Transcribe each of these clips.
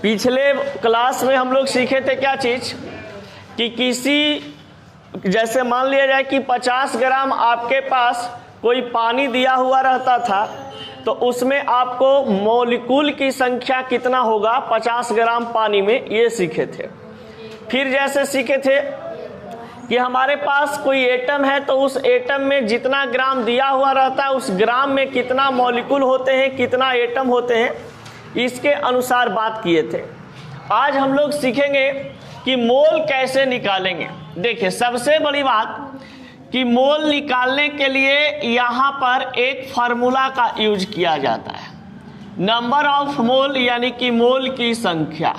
पिछले क्लास में हम लोग सीखे थे क्या चीज कि किसी, जैसे मान लिया जाए कि 50 ग्राम आपके पास कोई पानी दिया हुआ रहता था, तो उसमें आपको मॉलिक्यूल की संख्या कितना होगा 50 ग्राम पानी में, ये सीखे थे। फिर जैसे सीखे थे कि हमारे पास कोई एटम है तो उस एटम में जितना ग्राम दिया हुआ रहता है उस ग्राम में कितना मॉलिक्यूल होते हैं, कितना एटम होते हैं, इसके अनुसार बात किए थे। आज हम लोग सीखेंगे कि मोल कैसे निकालेंगे। देखिए, सबसे बड़ी बात कि मोल निकालने के लिए यहाँ पर एक फार्मूला का यूज किया जाता है, नंबर ऑफ मोल, यानी कि मोल की संख्या।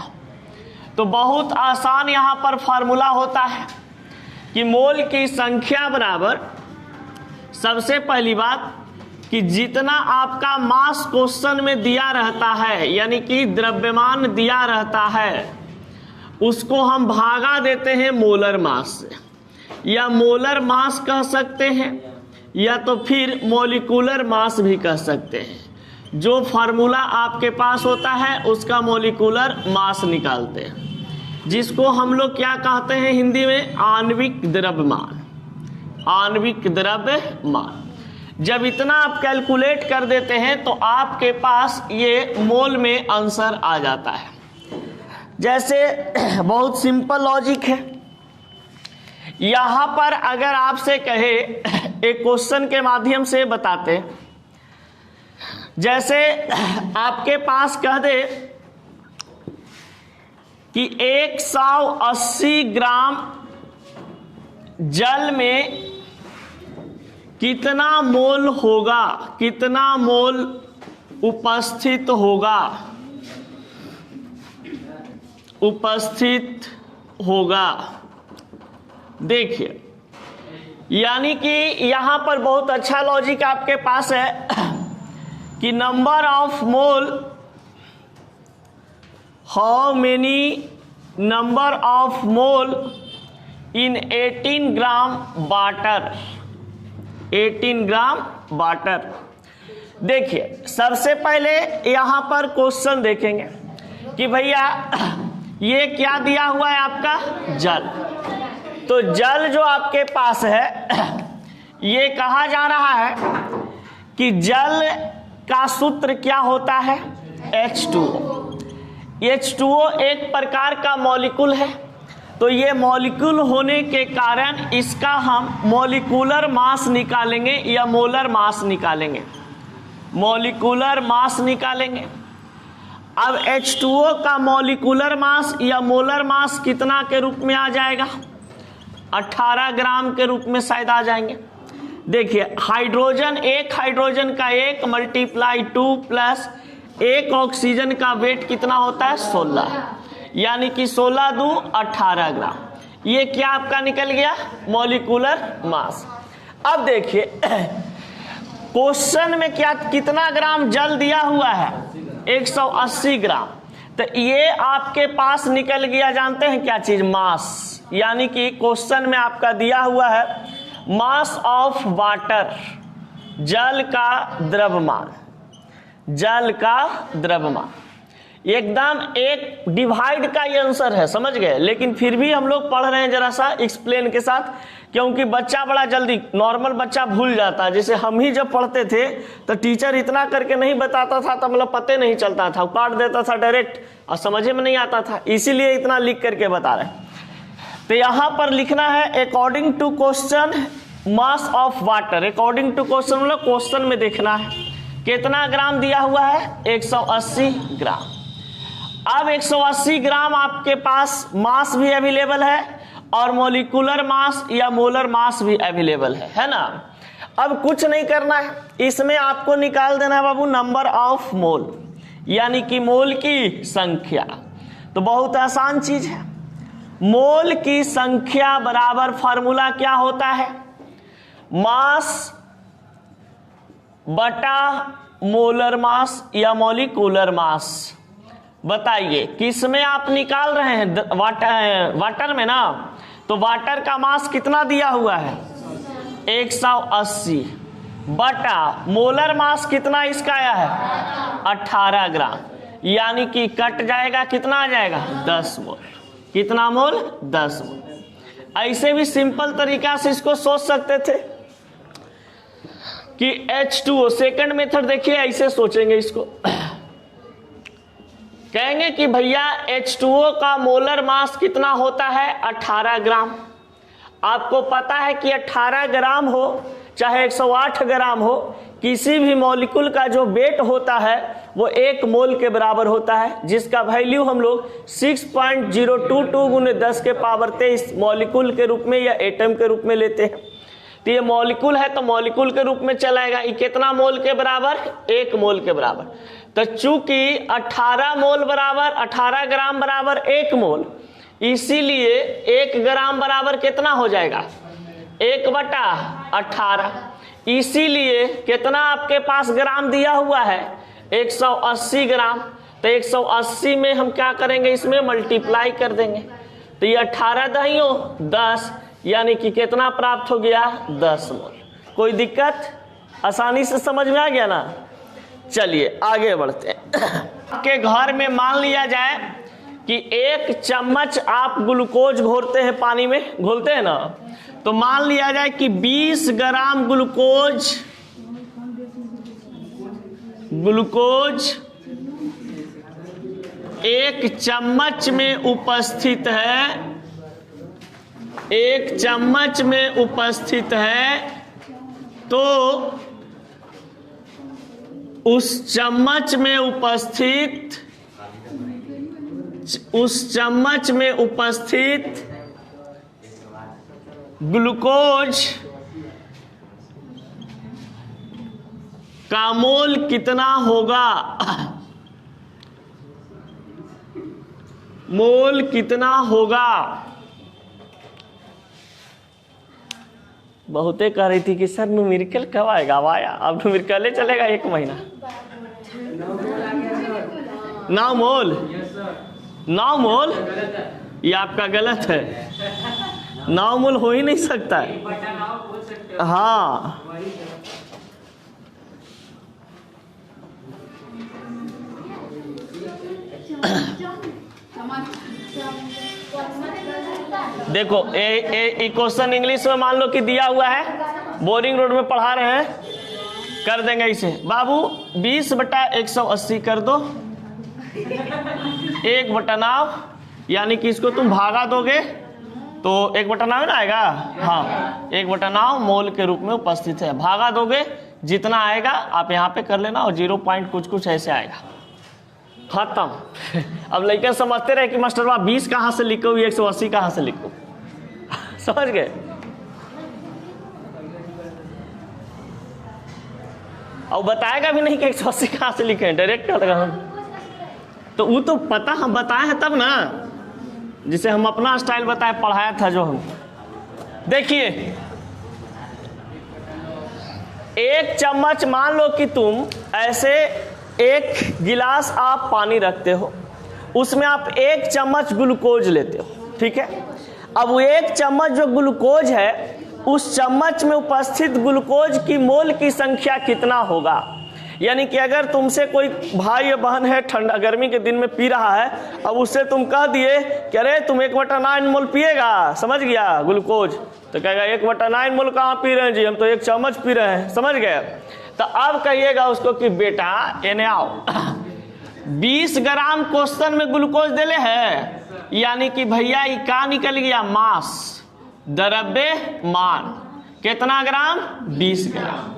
तो बहुत आसान यहाँ पर फार्मूला होता है कि मोल की संख्या बराबर, सबसे पहली बात कि जितना आपका मास क्वेश्चन में दिया रहता है, यानी कि द्रव्यमान दिया रहता है, उसको हम भागा देते हैं मोलर मास से, या मोलर मास कह सकते हैं या तो फिर मॉलिक्यूलर मास भी कह सकते हैं। जो फार्मूला आपके पास होता है उसका मॉलिक्यूलर मास निकालते हैं, जिसको हम लोग क्या कहते हैं हिंदी में, आणविक द्रव्यमान। आणविक द्रव्यमान जब इतना आप कैलकुलेट कर देते हैं तो आपके पास ये मोल में आंसर आ जाता है। जैसे बहुत सिंपल लॉजिक है, यहां पर अगर आपसे कहे, एक क्वेश्चन के माध्यम से बताते, जैसे आपके पास कह दे कि 180 ग्राम जल में कितना मोल होगा, कितना मोल उपस्थित होगा, उपस्थित होगा। देखिए, यानी कि यहां पर बहुत अच्छा लॉजिक आपके पास है कि number of mole, how many number of mole in 18 gram water, 18 gram water. देखिए, सबसे पहले यहां पर क्वेश्चन देखेंगे कि भैया ये क्या दिया हुआ है आपका, जल। तो जल जो आपके पास है, ये कहा जा रहा है कि जल का सूत्र क्या होता है, H2O। H2O एक प्रकार का मॉलिक्यूल है, तो ये मॉलिक्यूल होने के कारण इसका हम मॉलिक्यूलर मास निकालेंगे या मोलर मास निकालेंगे, मॉलिक्यूलर मास निकालेंगे। अब H2O का मॉलिक्यूलर मास या मोलर मास कितना के रूप में आ जाएगा, 18 ग्राम के रूप में शायद आ जाएंगे। देखिए, हाइड्रोजन, एक हाइड्रोजन का 1 मल्टीप्लाई 2 प्लस एक ऑक्सीजन का वेट कितना होता है, 16, यानी कि 16 दूं 18 ग्राम। ये क्या आपका निकल गया, मॉलिक्यूलर मास। अब देखिए क्वेश्चन में क्या, कितना ग्राम जल दिया हुआ है, 180 ग्राम। तो ये आपके पास निकल गया, जानते हैं क्या चीज, मास। यानी कि क्वेश्चन में आपका दिया हुआ है मास ऑफ वाटर, जल का द्रव्यमान, जल का द्रव्यमान। एकदम एक डिवाइड का ये आंसर है, समझ गए। लेकिन फिर भी हम लोग पढ़ रहे हैं जरा सा एक्सप्लेन के साथ, क्योंकि बच्चा बड़ा जल्दी, नॉर्मल बच्चा भूल जाता है। जैसे हम ही जब पढ़ते थे तो टीचर इतना करके नहीं बताता था, तो मतलब पते नहीं चलता था, काट देता था डायरेक्ट और समझे में नहीं आता था, इसीलिए इतना लिख करके बता रहे हैं। तो यहां पर लिखना है according to question mass of water. According to question मतलब क्वेश्चन में देखना है कितना ग्राम दिया हुआ है, 180 ग्राम। अब 180 ग्राम आपके पास मास भी अवेलेबल है और मॉलिक्यूलर मास या मोलर मास भी अवेलेबल है ना। अब कुछ नहीं करना है, इसमें आपको निकाल देना है बाबू नंबर ऑफ मोल, यानी कि मोल की संख्या। तो बहुत आसान चीज है, मोल की संख्या बराबर फार्मूला क्या होता है, मास बटा मोलर मास या मॉलिक्यूलर मास। बताइए किस में आप निकाल रहे हैं, वाटर में ना। तो वाटर का मास कितना दिया हुआ है, 180 बटा मोलर मास कितना इसका आया है, 18 ग्राम। यानी कि कट जाएगा, कितना आ जाएगा 10 मोल। कितना मोल? 10 मोल। ऐसे भी सिंपल तरीका से इसको सोच सकते थे कि H2O, सेकंड मेथड देखिए ऐसे सोचेंगे इसको, कहेंगे कि भैया H2O का मोलर मास कितना होता है 18 ग्राम। आपको पता है कि 18 ग्राम हो चाहे 108 ग्राम हो, किसी भी मॉलिक्यूल का जो वेट होता है वो 1 मोल के बराबर होता है, जिसका वैल्यू हम लोग 6.022 गुने 10 के पावर 23 मॉलिक्यूल के रूप में या एटम के रूप में लेते हैं। तो ये मॉलिक्यूल है तो मॉलिक्यूल के रूप में चलाएगा। ये कितना मोल के बराबर? 1 मोल के बराबर। तो चूंकि 18 मोल बराबर 18 ग्राम बराबर 1 मोल, इसीलिए 1 ग्राम बराबर कितना हो जाएगा? 1/18। इसीलिए कितना आपके पास ग्राम दिया हुआ है? 180 ग्राम। तो 180 में हम क्या करेंगे? इसमें मल्टीप्लाई कर देंगे। तो ये 18 दहियों 10, यानी कि कितना प्राप्त हो गया? 10 मोल। कोई दिक्कत? आसानी से समझ में आ गया ना? चलिए आगे बढ़ते हैं। आपके घर में मान लिया जाए कि 1 चम्मच आप ग्लूकोज घोरते हैं, पानी में घोलते हैं ना, तो मान लिया जाए कि 20 ग्राम ग्लूकोज 1 चम्मच में उपस्थित है, 1 चम्मच में उपस्थित है, तो उस चम्मच में उपस्थित ग्लूकोज का मोल कितना होगा? मोल कितना होगा? बहुते कह रही थी कि सर न्यूमेरिकल कब आएगा? अब आया। अब न्यूमेरिकल चलेगा 1 महीना। 9 मोल। 9 मोल? ये आपका गलत है। 9 मोल हो ही नहीं सकता है। हाँ, देखो ए क्वेश्चन इंग्लिश में मान लो कि दिया हुआ है, बोरिंग रोड में पढ़ा रहे हैं, कर देंगे इसे। बाबू 20/180 कर दो, 1/9, यानी कि इसको तुम भागा दोगे तो 1/9 ना आएगा। हाँ, 1/9 मोल के रूप में उपस्थित है। भागा दोगे जितना आएगा आप यहाँ पे कर लेना, और 0 पॉइंट कुछ ऐसे आएगा। खत्म। अब लड़के समझते रहे कि मास्टर 20 कहाँ से लिखो, 180 कहाँ से लिखो। समझ गए? और बताएगा भी नहीं कि 180 कहाँ से लिखे, डायरेक्ट कर देगा। तो वो तो पता हम बताए हैं तब ना, जिसे हम अपना स्टाइल बताए पढ़ाया था जो हम। देखिए 1 चम्मच, मान लो कि तुम ऐसे 1 गिलास आप पानी रखते हो, उसमें आप 1 चम्मच ग्लूकोज लेते हो, ठीक है। अब वो 1 चम्मच जो ग्लूकोज है, उस चम्मच में उपस्थित ग्लूकोज की मोल की संख्या कितना होगा? यानी कि अगर तुमसे कोई भाई या बहन है, ठंडा गर्मी के दिन में पी रहा है, अब उससे तुम कह दिए कि अरे तुम 1/9 मोल पिएगा, समझ गया, ग्लूकोज, तो कहेगा 1/9 मोल कहाँ पी रहे हैं जी, हम तो 1 चम्मच पी रहे हैं, समझ गए। तो अब कहिएगा उसको कि बेटा एने आओ, 20 ग्राम क्वेश्चन में ग्लूकोज देले है, यानी कि भैया ये का निकल गया? मास, द्रव्यमान। कितना ग्राम? 20 ग्राम।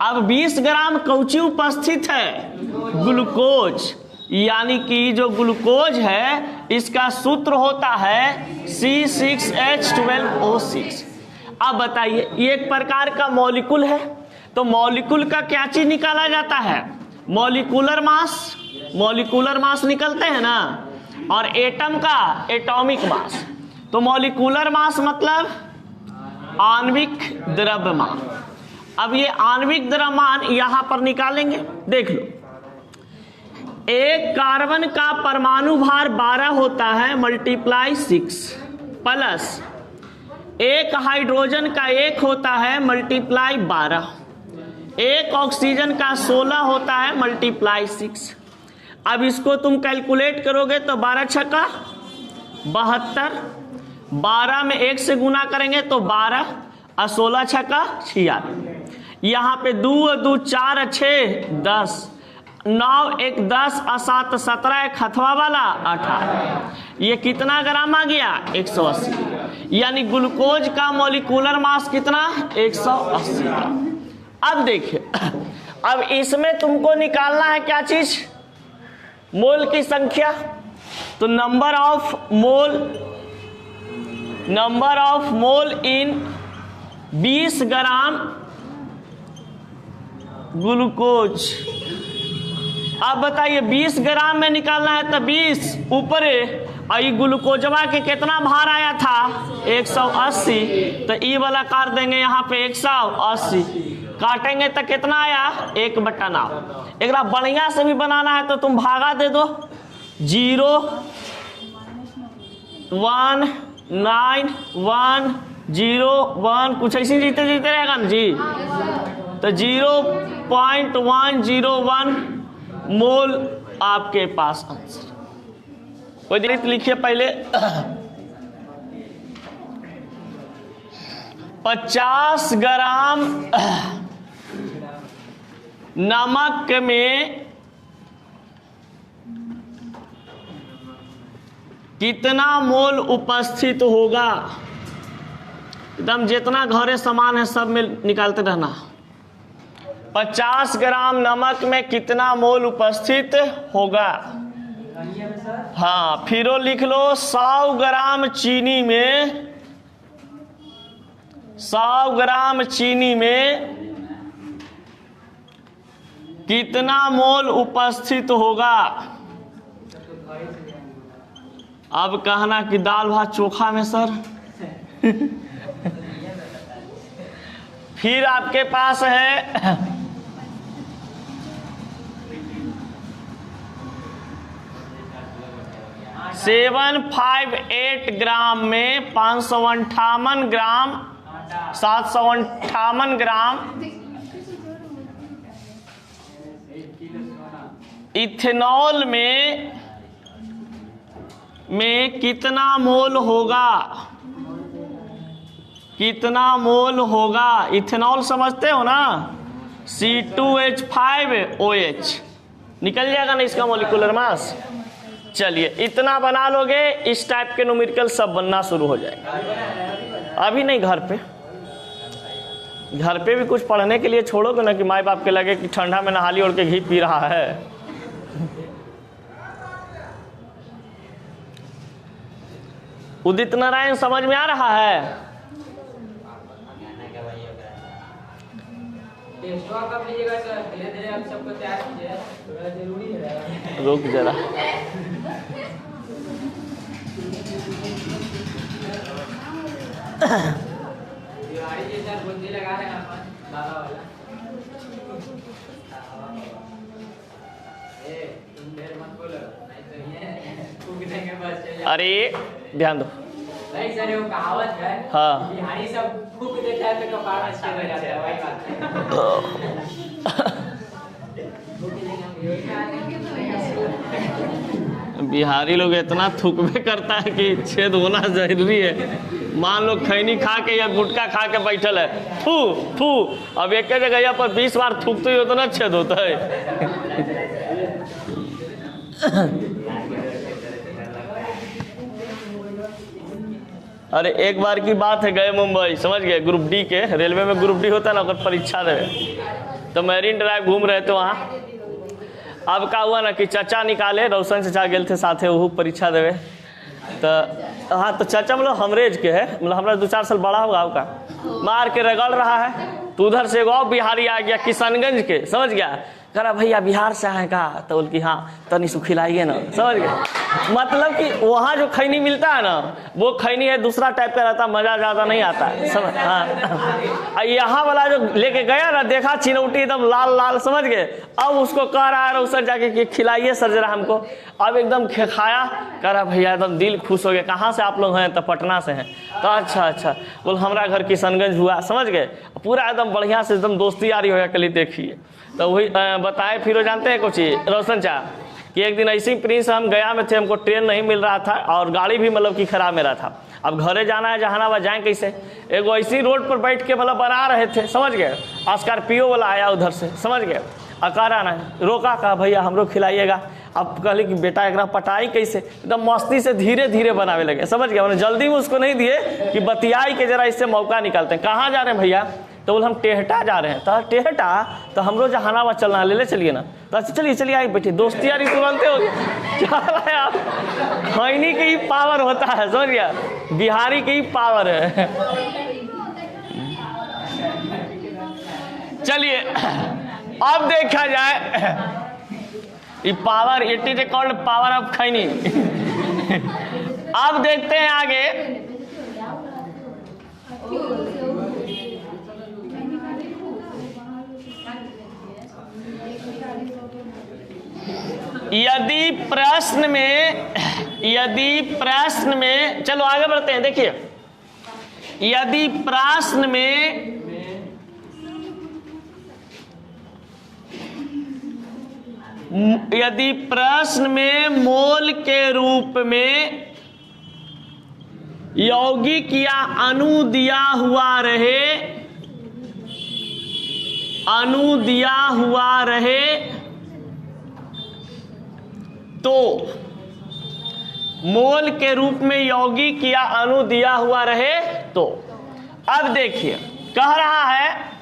अब 20 ग्राम कौची उपस्थित है? ग्लूकोज। यानी कि जो ग्लूकोज है इसका सूत्र होता है C6H12O6। अब बताइए, ये एक प्रकार का मॉलिक्यूल है, तो मॉलिक्यूल का क्या चीज निकाला जाता है? Molecular mass. मॉलिक्यूलर मास निकलते हैं ना, और एटम का एटॉमिक मास। तो मॉलिक्यूलर मास मतलब आणविक द्रव्यमान। अब ये आणविक द्रव्यमान यहां पर निकालेंगे, देख लो। एक कार्बन का परमाणु भार 12 होता है, मल्टीप्लाई 6, प्लस एक हाइड्रोजन का 1 होता है, मल्टीप्लाई 12, एक ऑक्सीजन का 16 होता है, मल्टीप्लाई 6। अब इसको तुम कैलकुलेट करोगे तो 12 छक्का 72, 12 में 1 से गुना करेंगे तो 12 और 16 छक्का 46। यहाँ पे 2 और 2 4 और 6 10, 9 1 10 और 7 17, एक हथवा वाला 18। ये कितना ग्राम आ गया? 180। यानी ग्लूकोज का मॉलिक्यूलर मास कितना? 180 ग्राम। अब देखिए, अब इसमें तुमको निकालना है क्या चीज? मोल की संख्या। तो number of mole in 20 gram glucose. अब बताइए 20 ग्राम में निकालना है तो 20 ऊपर, और ये ग्लूकोजवा के कितना भार आया था? 180। तो ई वाला काट देंगे यहाँ पे 180, काटेंगे तो कितना आया? 1/9। एक बढ़िया से भी बनाना है तो तुम भागा दे दो, 0 1 9 1 0 1, कुछ ऐसी जीते जीते रहेगा ना जी। तो 0.101 मोल आपके पास आंसर। कोई दिक्कत लिखिए पहले। 50 ग्राम नमक में कितना मोल उपस्थित होगा? एकदम जितना घरे सामान है सब में निकालते रहना। 50 ग्राम नमक में कितना मोल उपस्थित होगा? हाँ, फिर लिख लो 100 ग्राम चीनी में, 100 ग्राम चीनी में कितना मोल उपस्थित होगा? अब कहना कि दाल भात चोखा में सर। फिर आपके पास है 758 ग्राम में 558 ग्राम 758 ग्राम इथेनॉल में कितना मोल होगा? कितना मोल होगा? इथेनॉल समझते हो ना, C2H5OH निकल जाएगा ना इसका मॉलिक्यूलर मास। चलिए इतना बना लोगे, इस टाइप के न्यूमेरिकल सब बनना शुरू हो जाएगा। अभी नहीं, घर पे भी कुछ पढ़ने के लिए छोड़ोगे ना कि माँ बाप के लगे कि ठंडा में नहाली ओढ़ के घी पी रहा है। उदित नारायण समझ में आ रहा है? रुक जरा, अरे ध्यान दो। नहीं सर, वो कहावत है। हाँ, बिहारी सब फूक देता है तो कपाड़ अच्छा हो जाता है, वही बात है। बिहारी लोग इतना थूकबे करता है कि छेद होना जरूरी है। मान लो खैनी खा के या गुटखा खा के बैठल है, थू थू, अब एक जगह पर 20 बार थूकते ही उतना छेद होता है। अरे एक बार की बात है, गए मुंबई, समझ गए, ग्रुप डी के, रेलवे में ग्रुप डी होता है ना, अगर परीक्षा देवे तो मैरीन ड्राइव घूम रहे थे वहाँ। अब का हुआ ना कि चाचा निकाले, रोशन चाचा गए थे साथे वो परीक्षा देवे। तो हाँ, तो चाचा मतलब हमरेज के है, मतलब हमारा 2-4 साल बड़ा होगा का, मार के रगड़ रहा है। तो उधर से एगो बिहारी आ गया किशनगंज के, समझ गया, कह रहा भैया बिहार से आए का? तो बोल कि हाँ तनी सु खिलाइए ना, समझ गए। मतलब कि वहाँ जो खैनी मिलता है ना, वो खैनी है दूसरा टाइप का रहता, मजा ज़्यादा नहीं आता, समझ। हाँ, यहाँ वाला जो लेके गया ना, देखा चिनौटी एकदम लाल लाल, समझ गए। अब उसको कह रहा है सर जाके कि खिलाइए सर जरा हमको। अब एकदम खाया, कह रहा भैया एकदम दिल खुश हो गया। कहाँ से आप लोग हैं? तो पटना से हैं। तो अच्छा अच्छा, बोल हमारा घर किशनगंज हुआ, समझ गए। पूरा एकदम बढ़िया से एकदम दोस्ती यारी हो गया, कल देखिए। तो वही बताए, फिर जानते हैं कुछ रोशन चा कि एक दिन ऐसे ही प्रिंस हम गया में थे, हमको ट्रेन नहीं मिल रहा था और गाड़ी भी मतलब कि खराब मेरा था। अब घरे जाना है जहानाबाद, जाएँ कैसे? एगो ऐसी रोड पर बैठ के मतलब बना रहे थे, समझ गए, स्कॉर्पियो वाला आया उधर से, समझ गए, अकारा ना रोका, कहा भैया हमरो खिलाइएगा। अब कहली कि बेटा एक पटाई कैसे, एकदम मस्ती से धीरे धीरे बनावे लगे, समझ गया, मैंने जल्दी में उसको नहीं दिए कि बतियाई के जरा इससे मौका निकालते हैं। कहाँ जा रहे हैं भैया? तो बोले हम टेहटा जा रहे हैं। तो टेहटा तो हमरो जहानाबाद चलना, ले चलिए ना। तो अच्छा चलिए चलिए आई बैठिए, दोस्ती यारी तुरंत हो चल आप। खैनी की ही पावर होता है, समझ गया, बिहारी की ही पावर है। चलिए अब देखा जाए ये power, it is called power of khaini. अब देखते हैं आगे। यदि प्रश्न में चलो आगे बढ़ते हैं। देखिए, यदि प्रश्न में मोल के रूप में यौगिक या अणु दिया हुआ रहे तो मोल के रूप में यौगिक या अणु दिया हुआ रहे तो, अब देखिए कह रहा है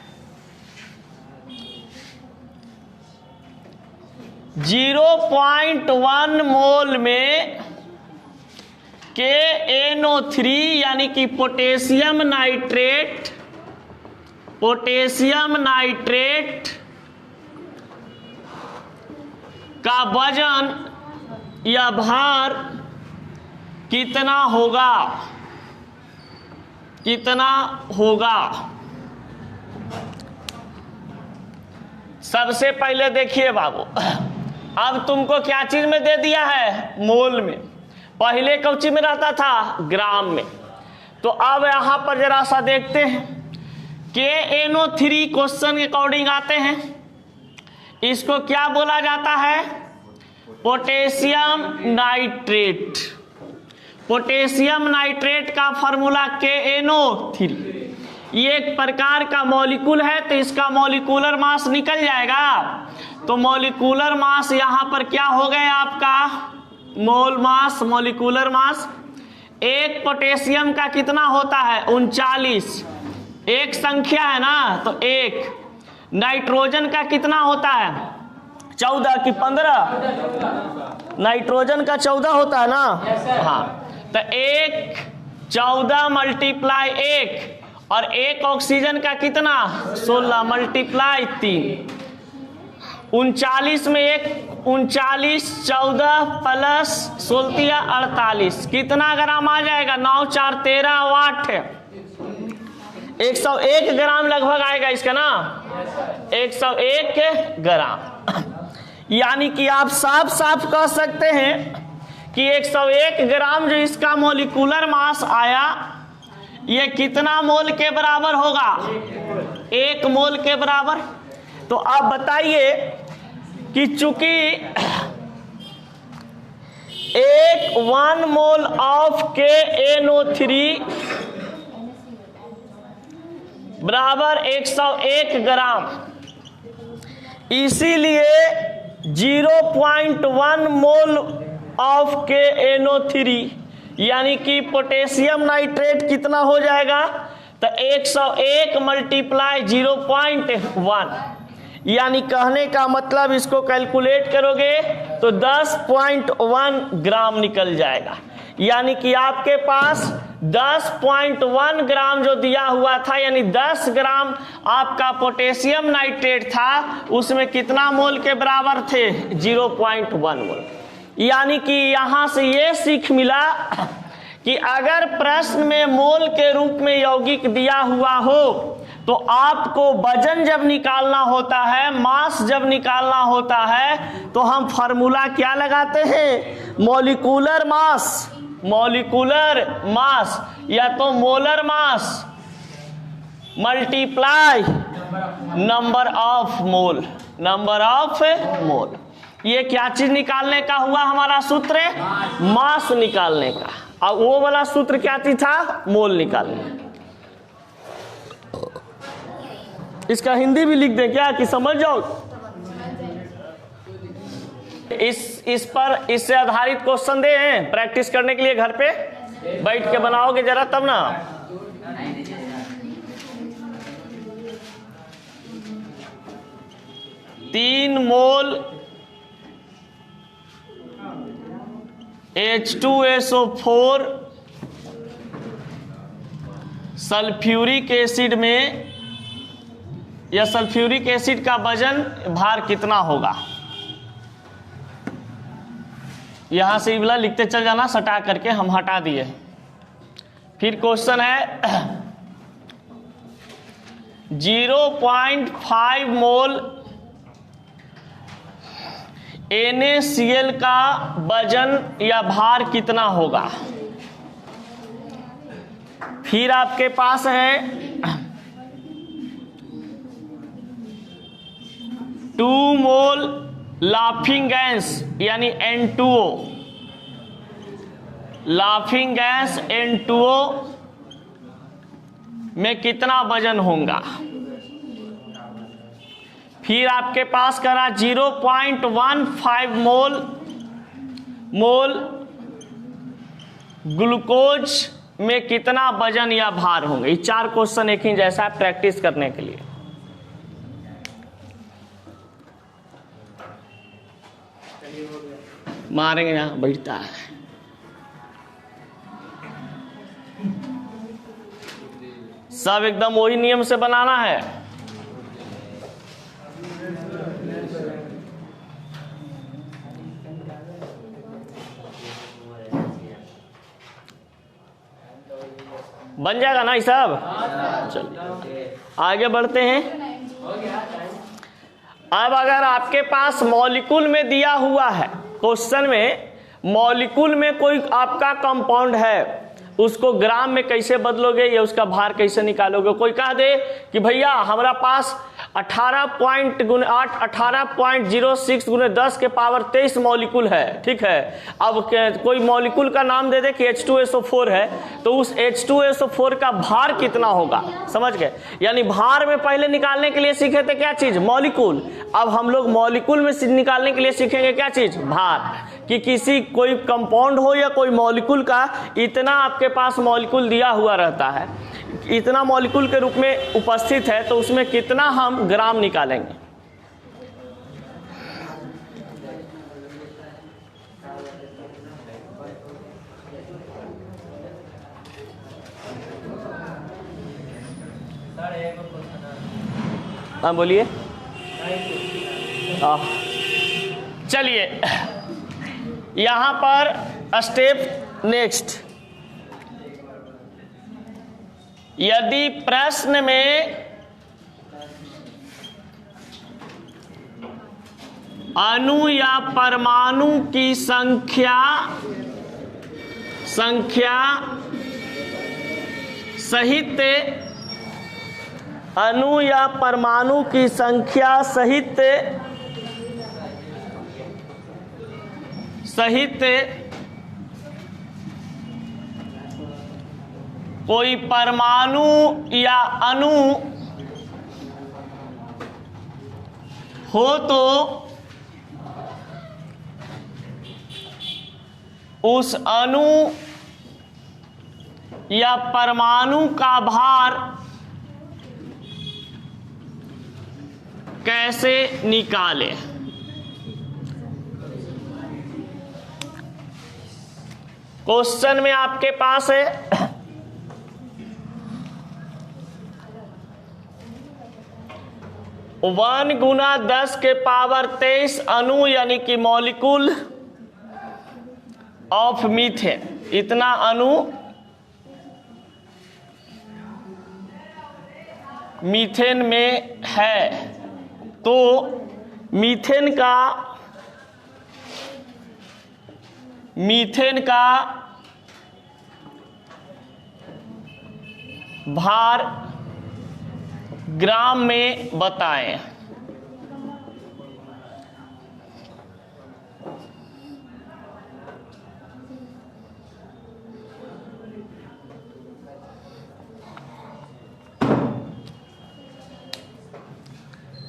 0.1 मोल में KNO3 यानी कि पोटेशियम नाइट्रेट का वजन या भार कितना होगा? सबसे पहले देखिए बाबू, अब तुमको क्या चीज में दे दिया है? मोल में। पहले कौची में रहता था? ग्राम में। तो अब यहां पर जरा सा देखते हैं, KNO3 क्वेश्चन के अकॉर्डिंग आते हैं, इसको क्या बोला जाता है? Potassium nitrate. पोटेशियम नाइट्रेट का फॉर्मूला KNO3। ये एक प्रकार का मॉलिक्यूल है, तो इसका मॉलिक्यूलर मास निकल जाएगा। तो मॉलिक्यूलर मास यहां पर क्या हो गया आपका? मोल मास, मॉलिक्यूलर मास। एक पोटेशियम का कितना होता है? 39, एक संख्या है ना, तो एक। नाइट्रोजन का कितना होता है? 14 की 15? नाइट्रोजन का 14 होता है ना। हाँ, तो 14 मल्टीप्लाई 1, और एक ऑक्सीजन का कितना? 16 मल्टीप्लाई 3। 39 में एक 39, 14 प्लस 16 48, कितना ग्राम आ जाएगा? 9 4 13 वाट। 101 ग्राम लगभग आएगा इसका ना, 101 ग्राम। यानी कि आप साफ साफ कह सकते हैं कि 101 ग्राम जो इसका मॉलिक्यूलर मास आया, ये कितना मोल के बराबर होगा? 1 मोल के बराबर। तो आप बताइए कि चूंकि 1 मोल ऑफ KNO3 बराबर 101 ग्राम, इसीलिए 0.1 मोल ऑफ KNO3 यानी कि पोटेशियम नाइट्रेट कितना हो जाएगा? तो 101 मल्टीप्लाई 0.1, यानी कहने का मतलब इसको कैलकुलेट करोगे तो 10.1 ग्राम निकल जाएगा। यानी कि आपके पास 10.1 ग्राम जो दिया हुआ था, यानी 10 ग्राम आपका पोटेशियम नाइट्रेट था, उसमें कितना मोल के बराबर थे? 0.1 मोल। यानी कि यहां से ये सीख मिला कि अगर प्रश्न में मोल के रूप में यौगिक दिया हुआ हो तो आपको वजन जब निकालना होता है, मास जब निकालना होता है, तो हम फार्मूला क्या लगाते हैं? मॉलिक्यूलर मास या तो molar mass multiply number of mole. ये क्या चीज निकालने का हुआ हमारा सूत्र? मास निकालने का। और वो वाला सूत्र क्या चीज था? मोल निकालने। इसका हिंदी भी लिख दें क्या कि समझ जाओ? इस पर इससे आधारित क्वेश्चन दे हैं प्रैक्टिस करने के लिए, घर पे बैठ के बनाओगे जरा तब ना। तीन मोल H2SO4 सल्फ्यूरिक एसिड में, या सल्फ्यूरिक एसिड का वजन भार कितना होगा? यहां से इवला लिखते चल जाना, सटा करके हम हटा दिए। फिर क्वेश्चन है 0.5 मोल NaCl का वजन या भार कितना होगा? फिर आपके पास है 2 मोल लाफिंग गैस यानी N2O, लाफिंग गैस N2O में कितना वजन होगा? फिर आपके पास करा 0.15 मोल ग्लूकोज में कितना वजन या भार होंगे? ये चार क्वेश्चन एक ही जैसा प्रैक्टिस करने के लिए। मारेंगे, यहां बैठता है। सब एकदम वही नियम से बनाना है। बन जाएगा ना ये सब? चलिए आगे बढ़ते हैं। अब अगर आपके पास मॉलिक्यूल में दिया हुआ है, क्वेश्चन में मॉलिक्यूल में कोई आपका कंपाउंड है, उसको ग्राम में कैसे बदलोगे या उसका भार कैसे निकालोगे? कोई कह दे कि भैया हमारा पास 18.06 गुने 10 के पावर 23 मॉलिक्यूल है, ठीक है। अब कोई मॉलिक्यूल का नाम दे दे कि H2SO4 है, तो उस H2SO4 का भार कितना होगा? समझ गए? यानी भार में पहले निकालने के लिए सीखे थे क्या चीज? मॉलिक्यूल। अब हम लोग मॉलिक्यूल में निकालने के लिए सीखेंगे क्या चीज? भार। कि किसी कोई कंपाउंड हो या कोई मॉलिक्यूल का इतना आपके पास मॉलिक्यूल दिया हुआ रहता है, इतना मॉलिक्यूल के रूप में उपस्थित है, तो उसमें कितना हम ग्राम निकालेंगे? हाँ बोलिए। चलिए यहां पर स्टेप नेक्स्ट, यदि प्रश्न में अणु या परमाणु की संख्या सहित, अणु या परमाणु की संख्या सहित कोई परमाणु या अणु हो तो उस अणु या परमाणु का भार कैसे निकालें? क्वेश्चन में आपके पास है 1 गुना 10 के पावर 23 अणु यानी कि मॉलिक्यूल ऑफ मीथेन, इतना अणु मीथेन में है। तो मीथेन का भार ग्राम में बताएं।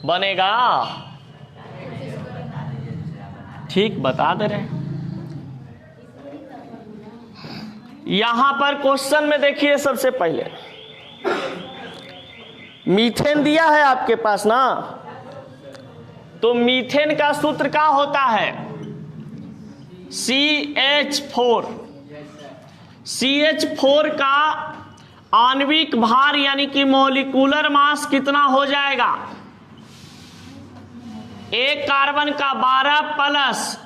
बनेगा? ठीक बता दे रहे हैं। यहां पर क्वेश्चन में देखिए, सबसे पहले मीथेन दिया है आपके पास ना, तो मीथेन का सूत्र क्या होता है? CH4। CH4 का आणविक भार यानी कि मॉलिक्यूलर मास कितना हो जाएगा? एक कार्बन का 12 प्लस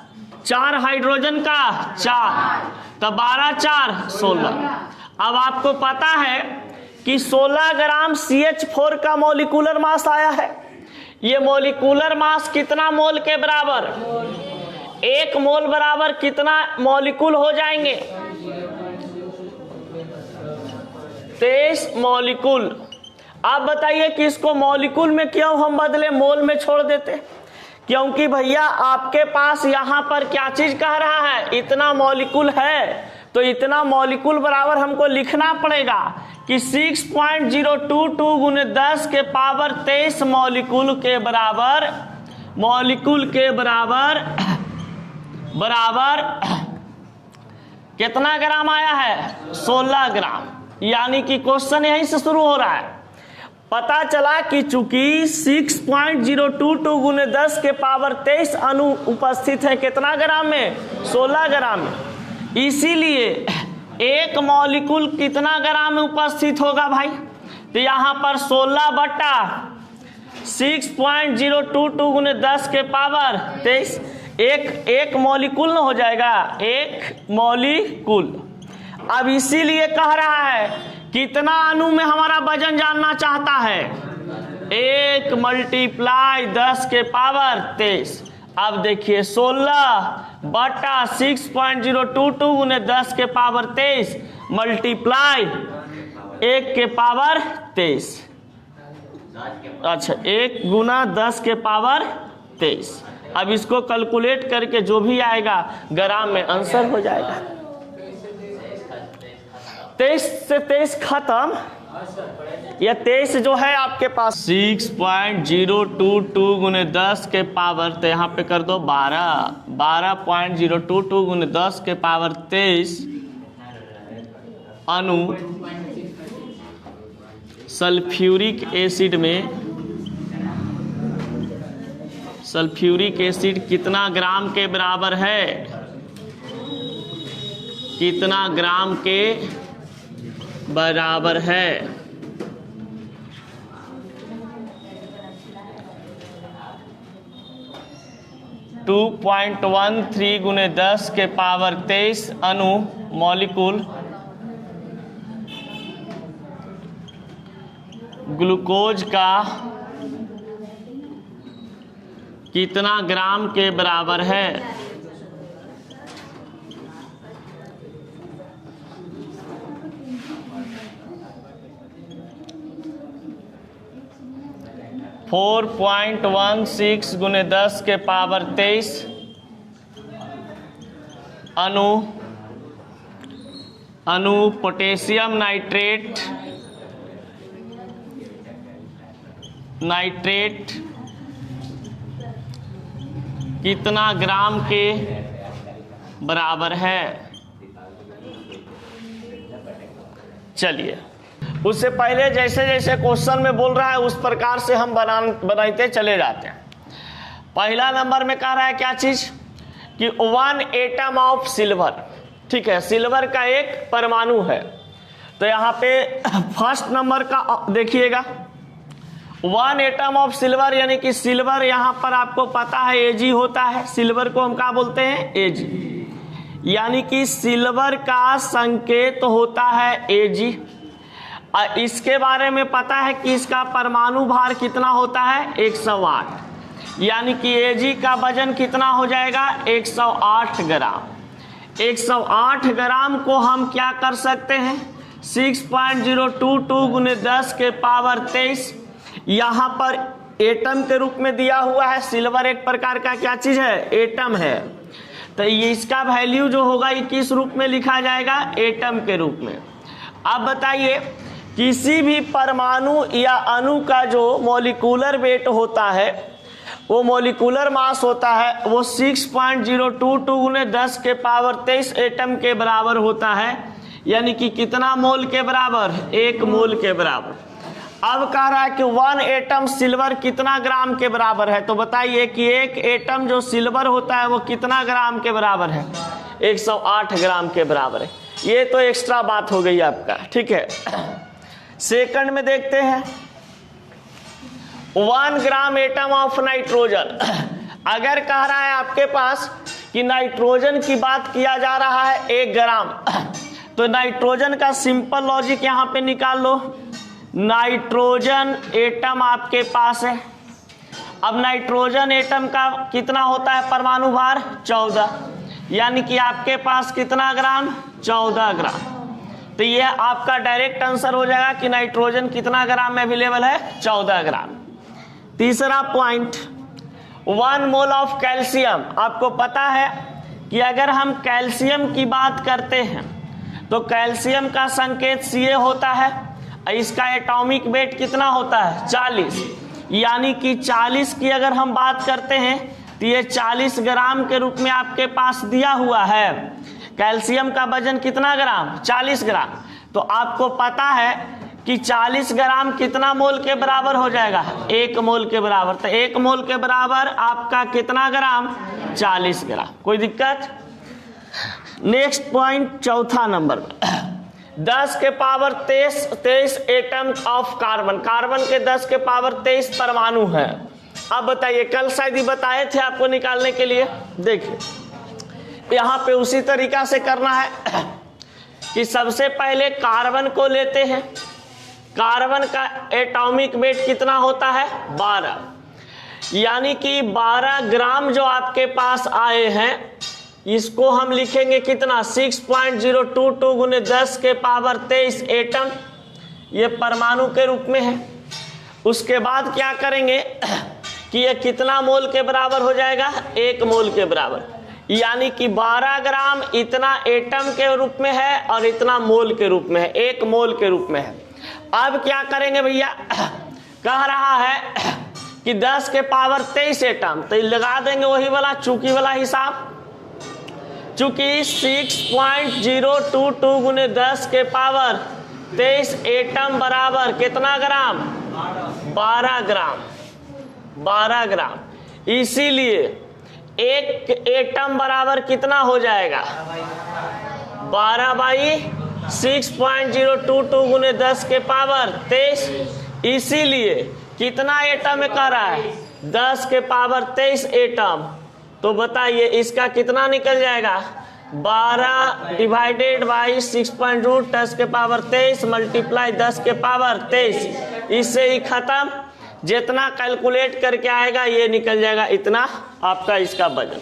4 हाइड्रोजन का 4, तो 12 4 16। अब आपको पता है कि 16 ग्राम CH4 का मॉलिक्यूलर मास आया है। ये मॉलिक्यूलर मास कितना मोल के बराबर? 1 मोल बराबर कितना मॉलिक्यूल हो जाएंगे? 23 मॉलिक्यूल। आप बताइए कि इसको मॉलिक्यूल में क्यों हम बदले मोल में छोड़ देते? क्योंकि भैया आपके पास यहां पर क्या चीज कह रहा है? इतना मॉलिक्यूल है, तो इतना मॉलिक्यूल बराबर हमको लिखना पड़ेगा कि 6.022 गुने 10 के पावर 23 मॉलिक्यूल के बराबर कितना ग्राम आया है? 16 ग्राम। यानी कि क्वेश्चन यहीं से शुरू हो रहा है। पता चला कि चूंकि 6.022 गुने 10 के पावर 23 अणु उपस्थित है कितना ग्राम में? 16 ग्राम में। इसीलिए एक मॉलिक्यूल कितना ग्राम में उपस्थित होगा भाई? तो यहां पर 16 बटा 6.022 गुने 10 के पावर 23 एक मॉलिक्यूल न हो जाएगा? एक मॉलिक्यूल। अब इसीलिए कह रहा है कितना अणु में हमारा वजन जानना चाहता है? 1 मल्टीप्लाई 10 के पावर 23। अब देखिए 16 बटा 6.022 गुने 10 के पावर 23 मल्टीप्लाई 1 के पावर 23। अच्छा, 1 गुना 10 के पावर 23। अब इसको कैलकुलेट करके जो भी आएगा ग्राम में आंसर हो जाएगा। 23 से 23 खत्म। यह 23 जो है आपके पास 6.022 गुने 10 के पावर, तो यहाँ पे कर दो 12.022 गुने 10 के पावर 23 अणु सल्फ्यूरिक एसिड में, सल्फ्यूरिक एसिड कितना ग्राम के बराबर है? कितना ग्राम के बराबर है? 2.13 गुने 10 के पावर 23 अणु मॉलिक्यूल ग्लूकोज का कितना ग्राम के बराबर है? 4.16 गुने 10 के पावर 23 अणु पोटेशियम नाइट्रेट कितना ग्राम के बराबर है? चलिए, उससे पहले जैसे जैसे क्वेश्चन में बोल रहा है उस प्रकार से हम बनाते चले जाते हैं। पहला नंबर में कह रहा है क्या चीज कि 1 एटम ऑफ सिल्वर, ठीक है, सिल्वर का एक परमाणु है। तो यहाँ पे फर्स्ट नंबर का देखिएगा 1 एटम ऑफ सिल्वर, यानी कि सिल्वर यहाँ पर आपको पता है Ag होता है। सिल्वर को हम क्या बोलते हैं? Ag। यानी कि सिल्वर का संकेत होता है Ag। इसके बारे में पता है कि इसका परमाणु भार कितना होता है? 108। यानी कि Ag का वजन कितना हो जाएगा? 108 ग्राम। 108 ग्राम को हम क्या कर सकते हैं? 6.022 गुने 10 के पावर 23 यहाँ पर एटम के रूप में दिया हुआ है। सिल्वर एक प्रकार का क्या चीज है? एटम है। तो ये इसका वैल्यू जो होगा ये किस रूप में लिखा जाएगा? एटम के रूप में। अब बताइए किसी भी परमाणु या अणु का जो मॉलिक्यूलर वेट होता है, वो मॉलिक्यूलर मास होता है, वो 6.022 गुने 10 के पावर 23 एटम के बराबर होता है। यानी कि कितना मोल के बराबर? 1 मोल के बराबर। अब कह रहा है कि 1 एटम सिल्वर कितना ग्राम के बराबर है। तो बताइए कि 1 एटम जो सिल्वर होता है वो कितना ग्राम के बराबर है? 108 ग्राम के बराबर है। ये तो एक्स्ट्रा बात हो गई आपका, ठीक है। सेकंड में देखते हैं, 1 ग्राम एटम ऑफ नाइट्रोजन। अगर कह रहा है आपके पास कि नाइट्रोजन की बात किया जा रहा है 1 ग्राम, तो नाइट्रोजन का सिंपल लॉजिक यहां पे निकाल लो। नाइट्रोजन एटम आपके पास है। अब नाइट्रोजन एटम का कितना होता है परमाणु भार? 14। यानी कि आपके पास कितना ग्राम? 14 ग्राम। तो ये आपका डायरेक्ट आंसर हो जाएगा कि नाइट्रोजन कितना ग्राम में अवेलेबल है? 14 ग्राम। तीसरा पॉइंट, 1 मोल ऑफ कैल्शियम। आपको पता है कि अगर हम कैल्शियम की बात करते हैं तो कैल्शियम का संकेत Ca होता है। इसका एटॉमिक वेट कितना होता है? 40। यानी कि 40 की अगर हम बात करते हैं तो ये 40 ग्राम के रूप में आपके पास दिया हुआ है। कैल्शियम का वजन कितना ग्राम? 40 ग्राम। तो आपको पता है कि 40 ग्राम कितना मोल के बराबर हो जाएगा? 1 मोल के बराबर। तो 1 मोल के बराबर आपका कितना ग्राम? 40 ग्राम। कोई दिक्कत? नेक्स्ट पॉइंट, चौथा नंबर में 10 के power 23 atom of carbon. Carbon के 10 के पावर 23 परमाणु है। अब बताइए, कल शायद ही बताए थे आपको निकालने के लिए। देखिए यहाँ पे उसी तरीका से करना है कि सबसे पहले कार्बन को लेते हैं। कार्बन का एटॉमिक वेट कितना होता है? 12। यानी कि 12 ग्राम जो आपके पास आए हैं, इसको हम लिखेंगे कितना? 6.022 गुने 10 के पावर 23 एटम, ये परमाणु के रूप में है। उसके बाद क्या करेंगे कि ये कितना मोल के बराबर हो जाएगा? 1 मोल के बराबर। यानी कि 12 ग्राम इतना एटम के रूप में है और इतना मोल के रूप में है, 1 मोल के रूप में है। अब क्या करेंगे भैया? कह रहा है कि 10 के पावर 23 एटम, तो लगा देंगे वही वाला चूकी वाला हिसाब। चूंकि 6.022 गुने 10 के पावर 23 एटम बराबर कितना ग्राम? 12 ग्राम। 12 ग्राम। इसीलिए 1 एटम बराबर कितना हो जाएगा? 12/6.022 गुने 10 के पावर 23। इसीलिए कितना एटम में कह रहा है? 10 के पावर 23 एटम। तो बताइए इसका कितना निकल जाएगा? 12 डिवाइडेड बाई 6.रूट 10 के पावर 23 मल्टीप्लाई 10 के पावर 23। इससे ही खत्म। जितना कैलकुलेट करके आएगा ये निकल जाएगा इतना आपका इसका वजन।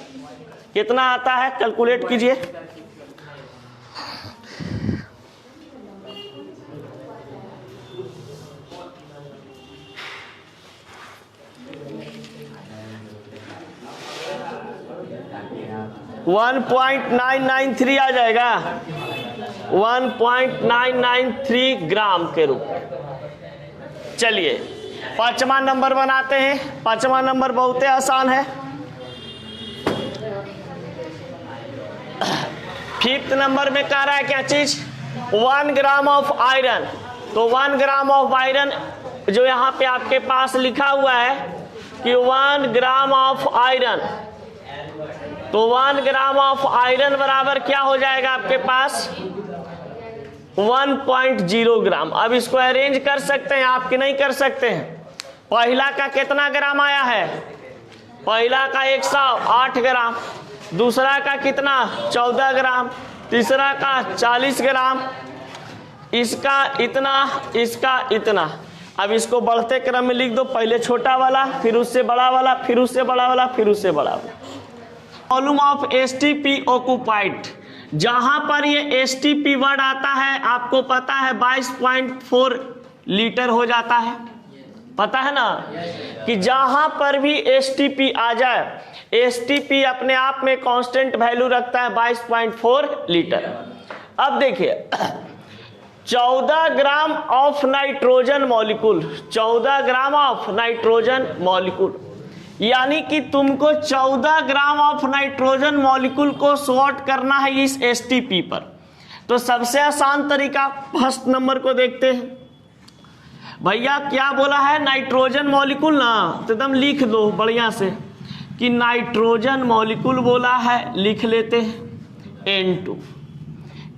कितना आता है कैलकुलेट कीजिए। वन 1.993 आ जाएगा। 1.993 ग्राम के रूप में। चलिए 5वां नंबर बनाते हैं। 5वां नंबर बहुत ही आसान है। 5th नंबर में कह रहा है क्या चीज? 1 ग्राम ऑफ आयरन। तो 1 ग्राम ऑफ आयरन जो यहाँ पे आपके पास लिखा हुआ है कि 1 ग्राम ऑफ आयरन, तो 1 ग्राम ऑफ आयरन बराबर क्या हो जाएगा आपके पास? 1.0 ग्राम। अब इसको अरेंज कर सकते हैं, आपके नहीं कर सकते हैं। पहला का कितना ग्राम आया है? पहला का 108 ग्राम। दूसरा का कितना? 14 ग्राम। तीसरा का 40 ग्राम। इसका इतना, इसका इतना। अब इसको बढ़ते क्रम में लिख दो। पहले छोटा वाला, फिर उससे बड़ा वाला, फिर उससे बड़ा वाला, फिर उससे बड़ा वाला। वॉल्यूम ऑफ एसटीपी ऑक्युपाइड, जहां पर ये एसटीपी वर्ड आता है आपको पता है 22.4 लीटर हो जाता है। पता है ना कि जहां पर भी एसटीपी आ जाए, एसटीपी अपने आप में कांस्टेंट वैल्यू रखता है 22.4 लीटर। अब देखिए 14 gram of nitrogen molecule, 14 gram of nitrogen molecule, यानी कि तुमको 14 ग्राम ऑफ नाइट्रोजन मॉलिक्यूल को सॉर्ट करना है इस एसटीपी पर। तो सबसे आसान तरीका फर्स्ट नंबर को देखते हैं। भैया क्या बोला है, नाइट्रोजन मॉलिक्यूल ना, तो एकदम लिख दो बढ़िया से कि नाइट्रोजन मॉलिक्यूल बोला है, लिख लेते हैं N2।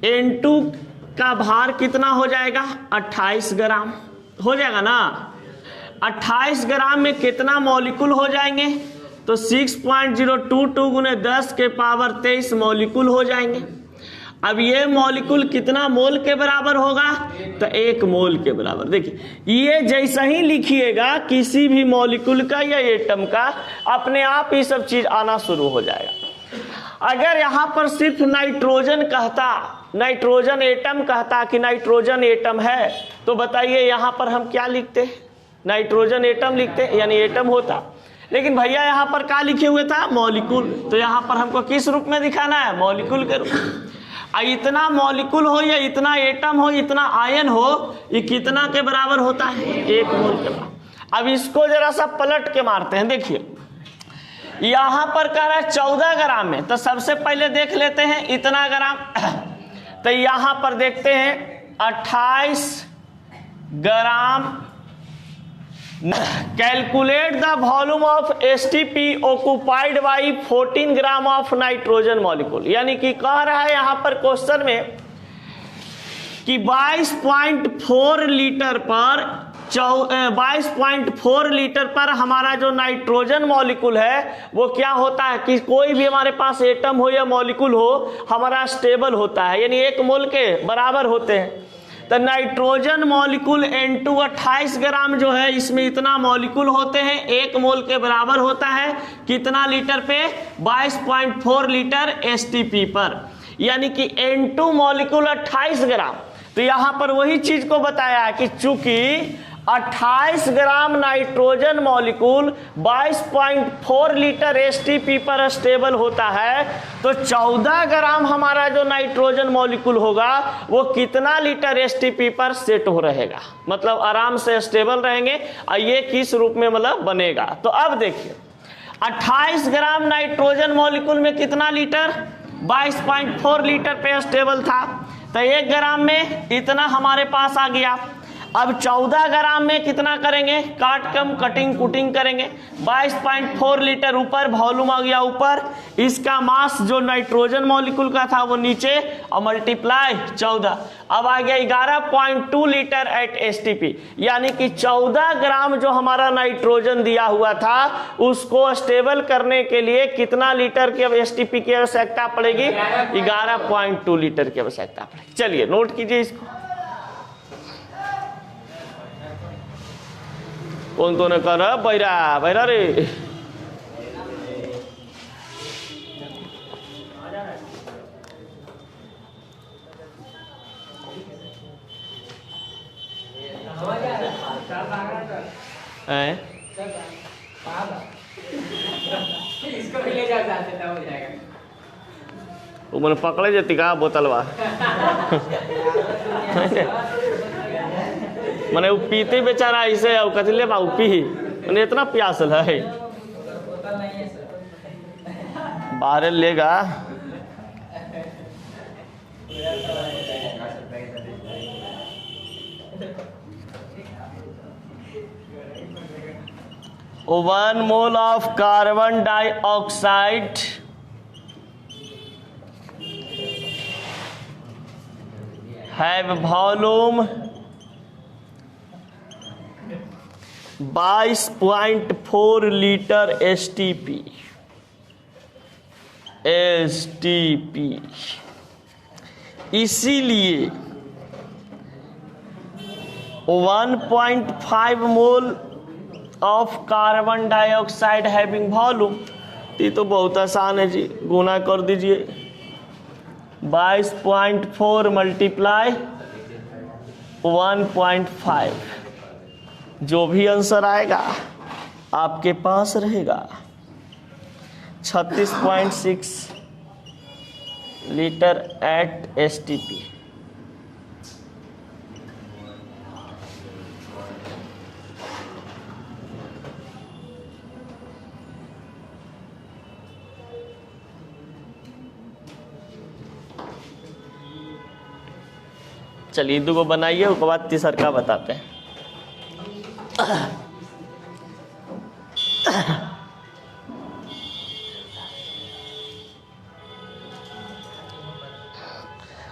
N2 का भार कितना हो जाएगा, 28 ग्राम हो जाएगा ना। 28 ग्राम में कितना मॉलिक्यूल हो जाएंगे, तो 6.022 गुने 10 के पावर 23 मॉलिक्यूल हो जाएंगे। अब ये मॉलिक्यूल कितना मोल के बराबर होगा, तो 1 मोल के बराबर। देखिए ये जैसा ही लिखिएगा किसी भी मॉलिक्यूल का या एटम का, अपने आप ये सब चीज आना शुरू हो जाएगा। अगर यहाँ पर सिर्फ नाइट्रोजन कहता, नाइट्रोजन एटम कहता कि नाइट्रोजन एटम है, तो बताइए यहाँ पर हम क्या लिखते, नाइट्रोजन एटम लिखते, यानी एटम होता। लेकिन भैया यहाँ पर क्या लिखे हुए था, मॉलिक्यूल, तो यहाँ पर हमको किस रूप में दिखाना है, मॉलिक्यूल के रूप में। इतना मॉलिक्यूल हो या इतना एटम हो, इतना आयन हो, ये कितना के बराबर होता है, 1 मोल के बराबर। अब इसको जरा सा पलट के मारते हैं। देखिए यहां पर कह रहा है 14 ग्राम में, तो सबसे पहले देख लेते हैं इतना ग्राम, तो यहां पर देखते हैं 28 gram. Calculate the volume of STP occupied by 14 gram of nitrogen molecule, यानी कि कह रहा है यहां पर क्वेश्चन में कि 22.4 लीटर पर 22.4 लीटर पर हमारा जो नाइट्रोजन मॉलिक्यूल है वो क्या होता है कि कोई भी हमारे पास एटम हो या मॉलिक्यूल हो हमारा स्टेबल होता है, यानी 1 मोल के बराबर होते हैं। तो नाइट्रोजन मॉलिक्यूल N2 28 ग्राम जो है, इसमें इतना मॉलिक्यूल होते हैं, 1 मोल के बराबर होता है कितना लीटर पे, 22.4 लीटर एसटीपी पर, यानी कि N2 मॉलिक्यूल 28 ग्राम। तो यहां पर वही चीज को बताया है कि चूंकि 28 gram nitrogen molecule 22.4 litre STP पर स्टेबल होता है, तो 14 ग्राम हमारा जो नाइट्रोजन मॉलिक्यूल होगा वो कितना लीटर एसटीपी पर सेट हो रहेगा, मतलब आराम से स्टेबल रहेंगे। और ये किस रूप में मतलब बनेगा, तो अब देखिए 28 ग्राम नाइट्रोजन मॉलिक्यूल में कितना लीटर, 22.4 लीटर पे स्टेबल था, तो 1 ग्राम में इतना हमारे पास आ गया। अब 14 ग्राम में कितना करेंगे, काट कम कटिंग कुटिंग करेंगे, 22.4 लीटर ऊपर वॉल्यूम आ गया ऊपर, इसका मास जो नाइट्रोजन मॉलिक्यूल का था वो नीचे, और मल्टीप्लाई 14, अब आ गया 11.2 लीटर एट एसटीपी, यानी कि 14 ग्राम जो हमारा नाइट्रोजन दिया हुआ था उसको स्टेबल करने के लिए कितना लीटर की अब एसटीपी की आवश्यकता पड़ेगी, 11.2 लीटर की आवश्यकता पड़ेगी। चलिए नोट कीजिए इसको। कौन तो ने कर बैरा बैरा रे, इसको भी ले जाओ साथ में, हो जाएगा। वो मैंने पकड़े जाती का बोतलवा मैंने वो पीते बेचारा ऐसे कथले बा पी मैंने इतना प्यासल है, बाहर लेगा। One mole of carbon dioxide have volume 22.4 litre STP. इसीलिए 1.5 mole of carbon dioxide having volume, ये तो बहुत आसान है जी, गुना कर दीजिए 22.4 मल्टीप्लाई 1.5, जो भी आंसर आएगा आपके पास रहेगा 36.6 लीटर एट एसटीपी। चलिए 2 बनाइए, उसके बाद तीसर का बताते हैं।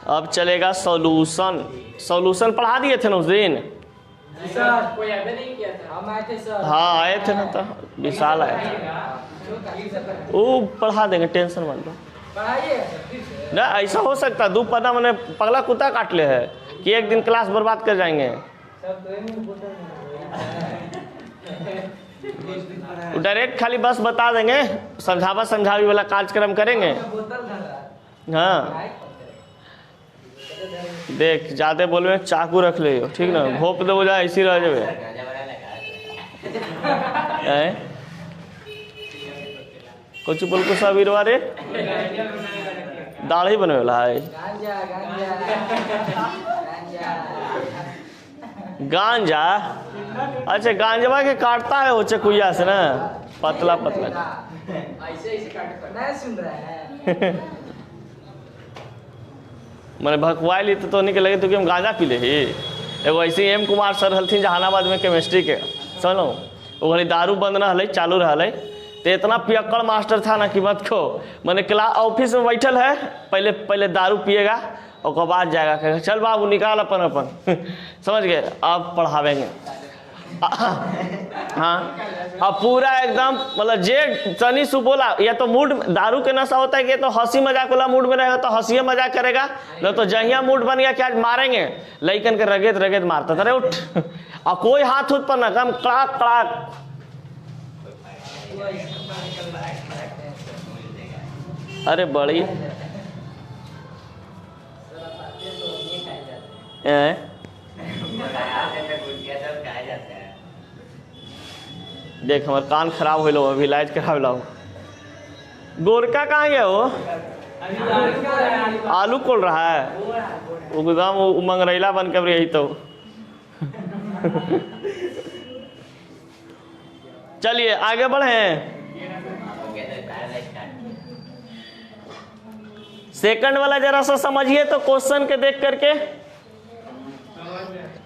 अब चलेगा सॉल्यूशन। सॉल्यूशन पढ़ा दिए थे ना उस दिन? सर कोई याद नहीं किया था, हम आए थे सर। हाँ आए थे ना, तो विशाल आया था, वो पढ़ा देंगे, टेंशन मत लो। पढ़ाइए ना ऐसा हो सकता है 2 पन्ना मैंने पगला कुत्ता काट ले है कि एक दिन क्लास बर्बाद कर जाएंगे। डायरेक्ट खाली बस बता देंगे, समझावी वाला कार्यक्रम करेंगे। हाँ देख ज्यादा बोलवे चाकू रख ले, ठीक ना, भोप दे जाए ऐसी रह जाए। कुछ बोल को सब रे दाढ़ी बने वाला है। गांजा, अच्छा गांजवा के काटता है वो चकुइया से ना, पतला पतला। ऐसे नहीं सुन रहा है। मैंने भकवाई ली तो नहीं के लगे तो कि हम गांजा पी ले ही। एगो ऐसे एम कुमार सर हलथिन जहानाबाद में केमिस्ट्री के, सुनो वो घड़ी दारू बंद ना हल चालू रहा, तो इतना पियक्कड़ मास्टर था ना कि मत खो। मैंने क्लास ऑफिस में बैठल है, पहले दारू पिएगा और बाद जाएगा, कहेगा चल बाबू निकाल अपन समझ गए, अब पढ़ावेंगे। हाँ अब पूरा एकदम मतलब जे तनी सु बोला, या तो मूड दारू के नशा होता है कि तो हंसी मजाक वाला मूड में रहेगा तो हंसी मजाक करेगा, न तो जहिया मूड बन गया कि आज मारेंगे, लइकन के रगेद मारता था। अरे उठ, और कोई हाथ उठ पर ना कम कड़ाक कड़ाक। अरे बड़ी देख हमारे कान खराब हो लो, अभी इलाज करावे लो। गोरका कहाँ गया वो? आलू खोल रहा है वो, एकदम मंगरैला बन कर यही तो। चलिए आगे बढ़े। सेकंड वाला जरा सा समझिए तो क्वेश्चन के देख करके।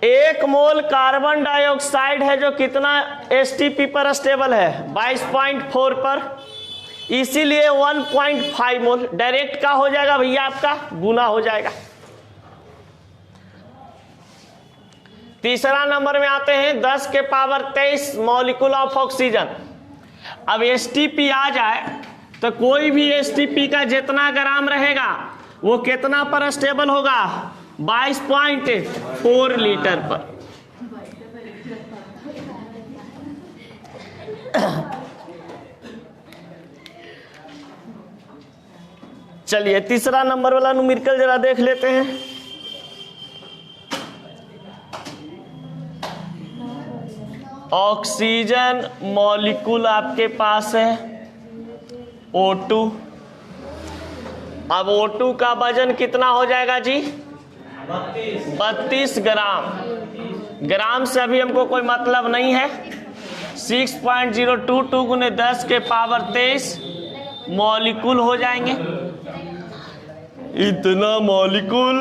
1 मोल कार्बन डाइऑक्साइड है जो कितना एसटीपी पर स्टेबल है? 22.4 पर, इसीलिए 1.5 मोल डायरेक्ट का हो जाएगा भैया, आपका गुना हो जाएगा। तीसरा नंबर में आते हैं 10 के पावर 23 मॉलिक्यूल ऑफ ऑक्सीजन। अब एसटीपी आ जाए तो कोई भी एसटीपी का जितना ग्राम रहेगा वो कितना पर स्टेबल होगा? 22.4 लीटर पर। चलिए तीसरा नंबर वाला न्यूमेरिकल जरा देख लेते हैं। ऑक्सीजन मॉलिक्यूल आपके पास है O2। अब O2 का वजन कितना हो जाएगा जी? 32 ग्राम। ग्राम से अभी हमको कोई मतलब नहीं है। 6.022 गुने 10 के पावर 23 मॉलिक्यूल हो जाएंगे। इतना मॉलिक्यूल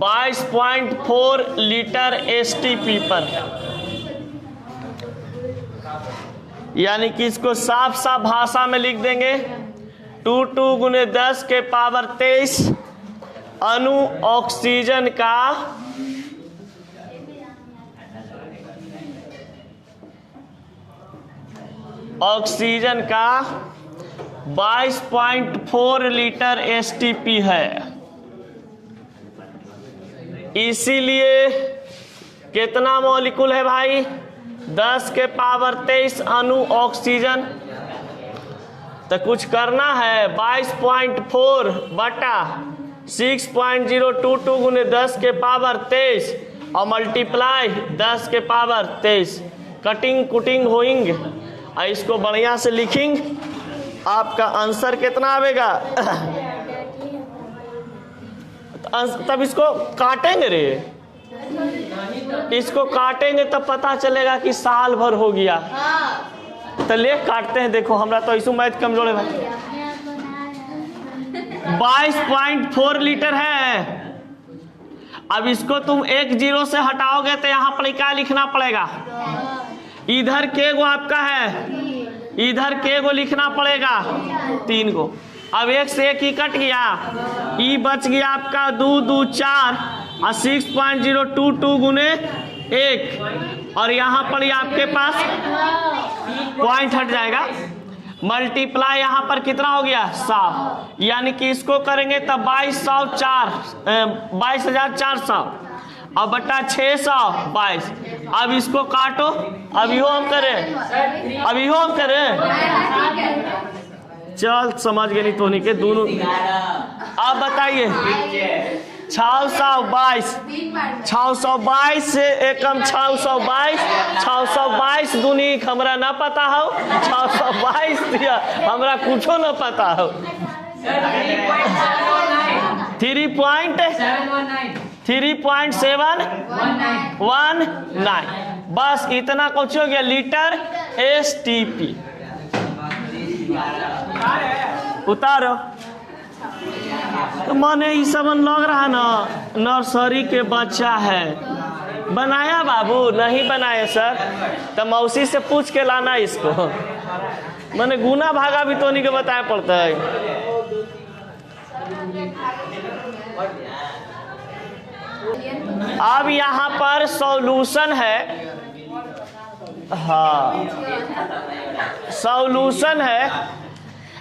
22.4 लीटर एसटीपी पर है। यानी कि इसको साफ साफ भाषा में लिख देंगे 22 गुने 10 के पावर 23 अणु ऑक्सीजन का ऑक्सीजन का 22.4 लीटर एसटीपी है। इसीलिए कितना मॉलिक्यूल है भाई? 10 के पावर 23 अणु ऑक्सीजन। तो कुछ करना है, 22.4 बटा 6.022 गुने 10 के पावर 23 और मल्टीप्लाई 10 के पावर 23। कटिंग कुटिंग होइंग, इसको बढ़िया से लिखेंगे, आपका आंसर कितना आएगा? तब इसको काटेंगे रे, इसको काटेंगे तब पता चलेगा कि साल भर हो गया। तो ले काटते हैं। देखो हमरा तो ऐसू मैथ कमजोर है भाई। 22.4 लीटर है अब इसको तुम 1 0 से हटाओगे तो यहाँ पर क्या लिखना पड़ेगा? इधर के गो आपका है, इधर के गो लिखना पड़ेगा 3 गो। अब 1 से 1 ही कट गया, ई बच गया आपका 2 2 4 और 6.022 गुने 1 और यहाँ पर ये आपके पास पॉइंट हट जाएगा। मल्टीप्लाई यहाँ पर कितना हो गया? 100, यानी कि इसको करेंगे तब 22,400 और बटा 622। अब इसको काटो, अब यो हम करें, अब यो हम करें, चल समझ गए नहीं तो नहीं के दोनों। अब बताइए 622 से एकम 622 दूनी हमरा ना पता हो, 622 दिया हमरा कुछो ना पता हो। 3.719 बस इतना कुछ हो गया लीटर STP। उतारो तो माने ये सब लग रहा ना नर्सरी के बच्चा है। बनाया बाबू? नहीं बनाए सर, तो मौसी से पूछ के लाना इसको। माने गुना भागा भी तो नहीं के बताया पड़ता है। अब यहाँ पर सॉल्यूशन है, हाँ सॉल्यूशन है।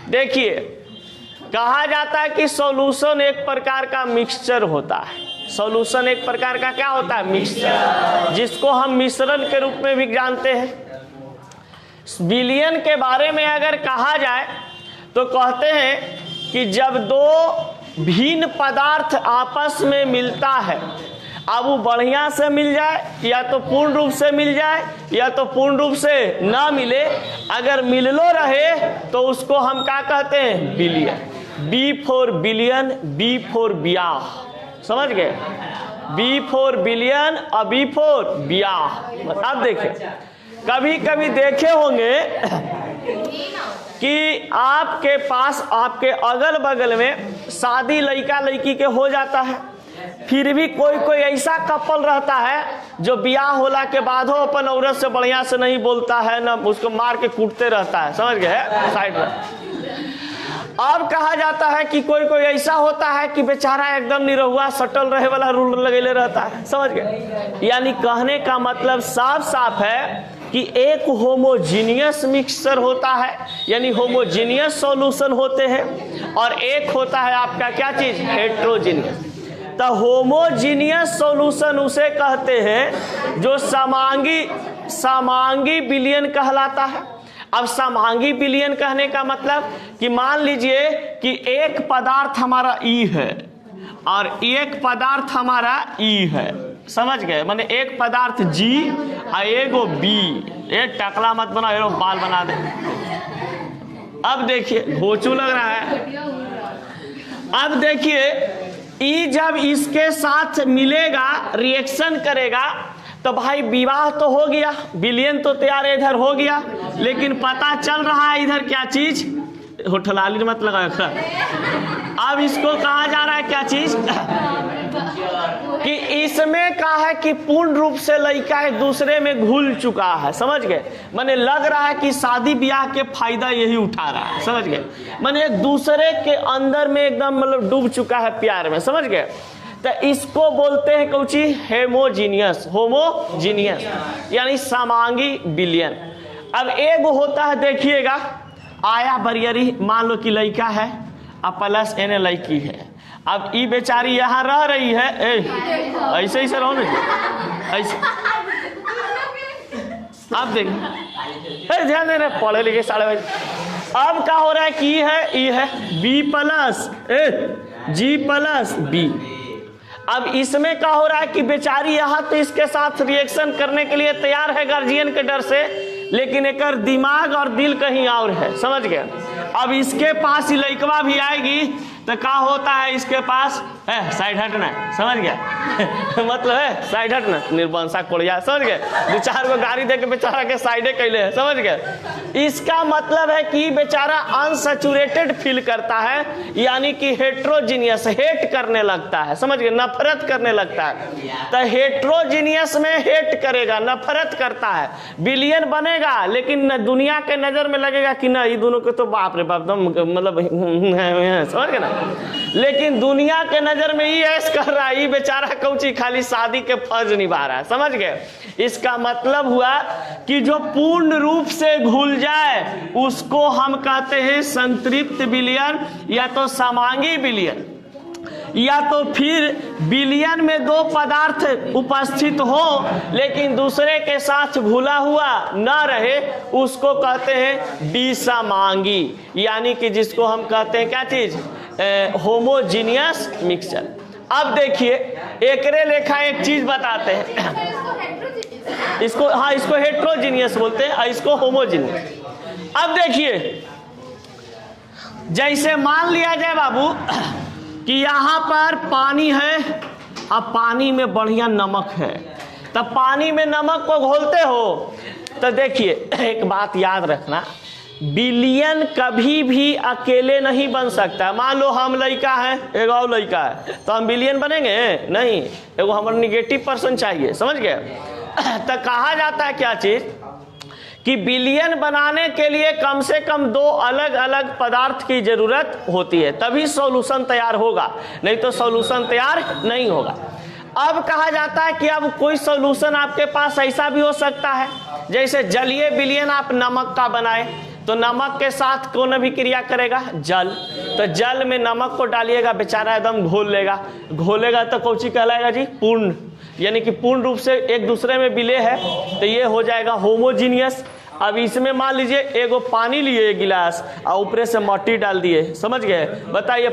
देखिए कहा जाता है कि सॉल्यूशन एक प्रकार का मिक्सचर होता है। सॉल्यूशन एक प्रकार का क्या होता है? मिक्सचर, जिसको हम मिश्रण के रूप में भी जानते हैं। विलयन के बारे में अगर कहा जाए तो कहते हैं कि जब दो भिन्न पदार्थ आपस में मिलता है, अब वो बढ़िया से मिल जाए या तो पूर्ण रूप से मिल जाए या तो पूर्ण रूप से ना मिले, अगर मिललो रहे तो उसको हम क्या कहते हैं? विलयन। B for billion, B for ब्याह, समझ गए? B फॉर बिलियन और B फॉर ब्याह। अब देखिए कभी कभी देखे होंगे कि आपके पास आपके अगल बगल में शादी लड़का लड़की के हो जाता है, फिर भी कोई कोई ऐसा कपल रहता है जो ब्याह होला के बाद हो अपन औरत से बढ़िया से नहीं बोलता है, ना उसको मार के कूटते रहता है, समझ गए? साइड में। अब कहा जाता है कि कोई कोई ऐसा होता है कि बेचारा एकदम निरहुआ सटल रहे वाला रूल लगेले रहता है, समझ गए? यानी कहने का मतलब साफ साफ है कि एक होमोजीनियस मिक्सचर होता है, यानी होमोजीनियस सॉल्यूशन होते हैं, और एक होता है आपका क्या चीज? हेट्रोजीनियस। तो होमोजीनियस सॉल्यूशन उसे कहते हैं जो समांगी विलयन कहलाता है। अब समांगी विलयन कहने का मतलब कि मान लीजिए कि एक पदार्थ हमारा E है और एक पदार्थ हमारा E है, समझ गए? माने एक पदार्थ G और एगो B। एक टकला मत बना, ये बाल बना दे। अब देखिए घोचू लग रहा है। अब देखिए E जब इसके साथ मिलेगा, रिएक्शन करेगा, तो भाई विवाह तो हो गया, विलयन तो तैयार इधर हो गया, लेकिन पता चल रहा है इधर क्या चीज? होठलाली मत लगाया। अब इसको कहा जा रहा है क्या चीज? कि इसमें कहा है कि पूर्ण रूप से लड़का एक दूसरे में घुल चुका है, समझ गए? माने लग रहा है कि शादी ब्याह के फायदा यही उठा रहा है, समझ गए? माने एक दूसरे के अंदर में एकदम मतलब डूब चुका है प्यार में, समझ गए? तो इसको बोलते हैं कौची? हेमोजीनियस, होमोजीनियस यानी समांगी विलयन। अब एक होता है, देखिएगा आया बरियरी, मान लो कि लड़का है और प्लस एने लड़की है। अब ई बेचारी यहाँ रह रही है, ऐसे ही से रहो ना, ऐसे। अब देखिए ध्यान देना, पढ़े लिखे साढ़े बजे। अब क्या हो रहा है कि ई है B plus G plus B। अब इसमें क्या हो रहा है कि बेचारी यहाँ तो इसके साथ रिएक्शन करने के लिए तैयार है गार्जियन के डर से, लेकिन एक दिमाग और दिल कहीं और है, समझ गए? अब इसके पास लड़कवा भी आएगी तो क्या होता है? इसके पास साइड हटना है, समझ गया? मतलब है साइड हट ना निर्वंशा कोड़िया, समझ गए, 2-4 गो गाड़ी दे के बेचारा के साइडे कैले है, समझ गए। इसका मतलब है कि बेचारा अनसैचुरेटेड फील करता है, यानी कि हेट्रोजीनियस, हेट करने लगता है, समझ गए, नफरत करने लगता है। तो हेट्रोजीनियस में हेट करेगा, नफरत करता है, बिलियन बनेगा, लेकिन दुनिया के नजर में लगेगा कि ना ये दोनों को तो बाप रे बाप मतलब समझ गए ना। लेकिन दुनिया के नजर में ये ऐस कर रहा है, ये बेचारा कौची खाली शादी के फर्ज निभा रहा है, समझ गए। इसका मतलब हुआ कि जो पूर्ण रूप से घुल जाए उसको हम कहते हैं संतृप्त बिलियन, या तो समांगी बिलियन, या तो फिर बिलियन में 2 पदार्थ उपस्थित हो लेकिन दूसरे के साथ घुला हुआ न रहे, उसको कहते हैं विषमांगी, यानी कि जिसको हम कहते हैं क्या चीज, होमोजीनियस मिक्सचर। अब देखिए एकरे लेखा एक चीज बताते हैं, इसको हाँ इसको हेट्रोजीनियस बोलते हैं, इसको होमोजीनियस। अब देखिए जैसे मान लिया जाए बाबू कि यहाँ पर पानी है, अब पानी में बढ़िया नमक है, तब पानी में नमक को घोलते हो तो देखिए एक बात याद रखना, बिलियन कभी भी अकेले नहीं बन सकता। मान लो हम लड़का है, एगो और लड़का है, तो हम बिलियन बनेंगे नहीं, एगो हमारा निगेटिव पर्सन चाहिए, समझ गए। तो कहा जाता है क्या चीज कि बिलियन बनाने के लिए कम से कम 2 अलग अलग पदार्थ की जरूरत होती है, तभी सॉल्यूशन तैयार होगा, नहीं तो सॉल्यूशन तैयार नहीं होगा। अब कहा जाता है कि अब कोई सॉल्यूशन आपके पास ऐसा भी हो सकता है, जैसे जलीय बिलियन आप नमक का बनाए तो नमक के साथ कौन अभिक्रिया करेगा, जल, तो जल में नमक को डालिएगा, बेचारा एकदम घोल लेगा, घोलेगा तो कौची कहलाएगा जी, पूर्ण, यानी कि पूर्ण रूप से एक दूसरे में विलय है, तो ये हो जाएगा होमोजीनियस। अब इसमें मान लीजिए एगो पानी लिए एक गिलास और ऊपर से मिट्टी डाल दिए, समझ गए, बताइए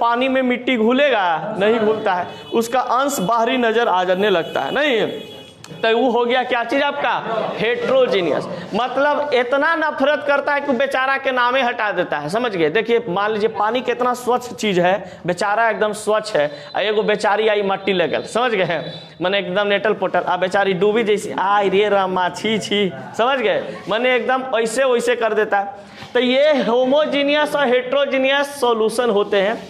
पानी में मिट्टी घुलेगा, नहीं घुलता है, उसका अंश बाहरी नजर आ जाने लगता है, नहीं, तो वो हो गया क्या चीज आपका, हेट्रोजीनियस। मतलब इतना नफरत करता है कि बेचारा के नामे हटा देता है, समझ गए। देखिए मान लीजिए पानी कितना स्वच्छ चीज है, बेचारा एकदम स्वच्छ है, एगो बेचारी आई मट्टी लगल, समझ गए, मैंने एकदम नेटल पोटल, आ बेचारी डूबी जैसी, आई रे रामा छी छी, समझ गए, मैंने एकदम ऐसे वैसे कर देता है। तो ये होमोजीनियस और हेट्रोजीनियस सॉल्यूशन होते हैं।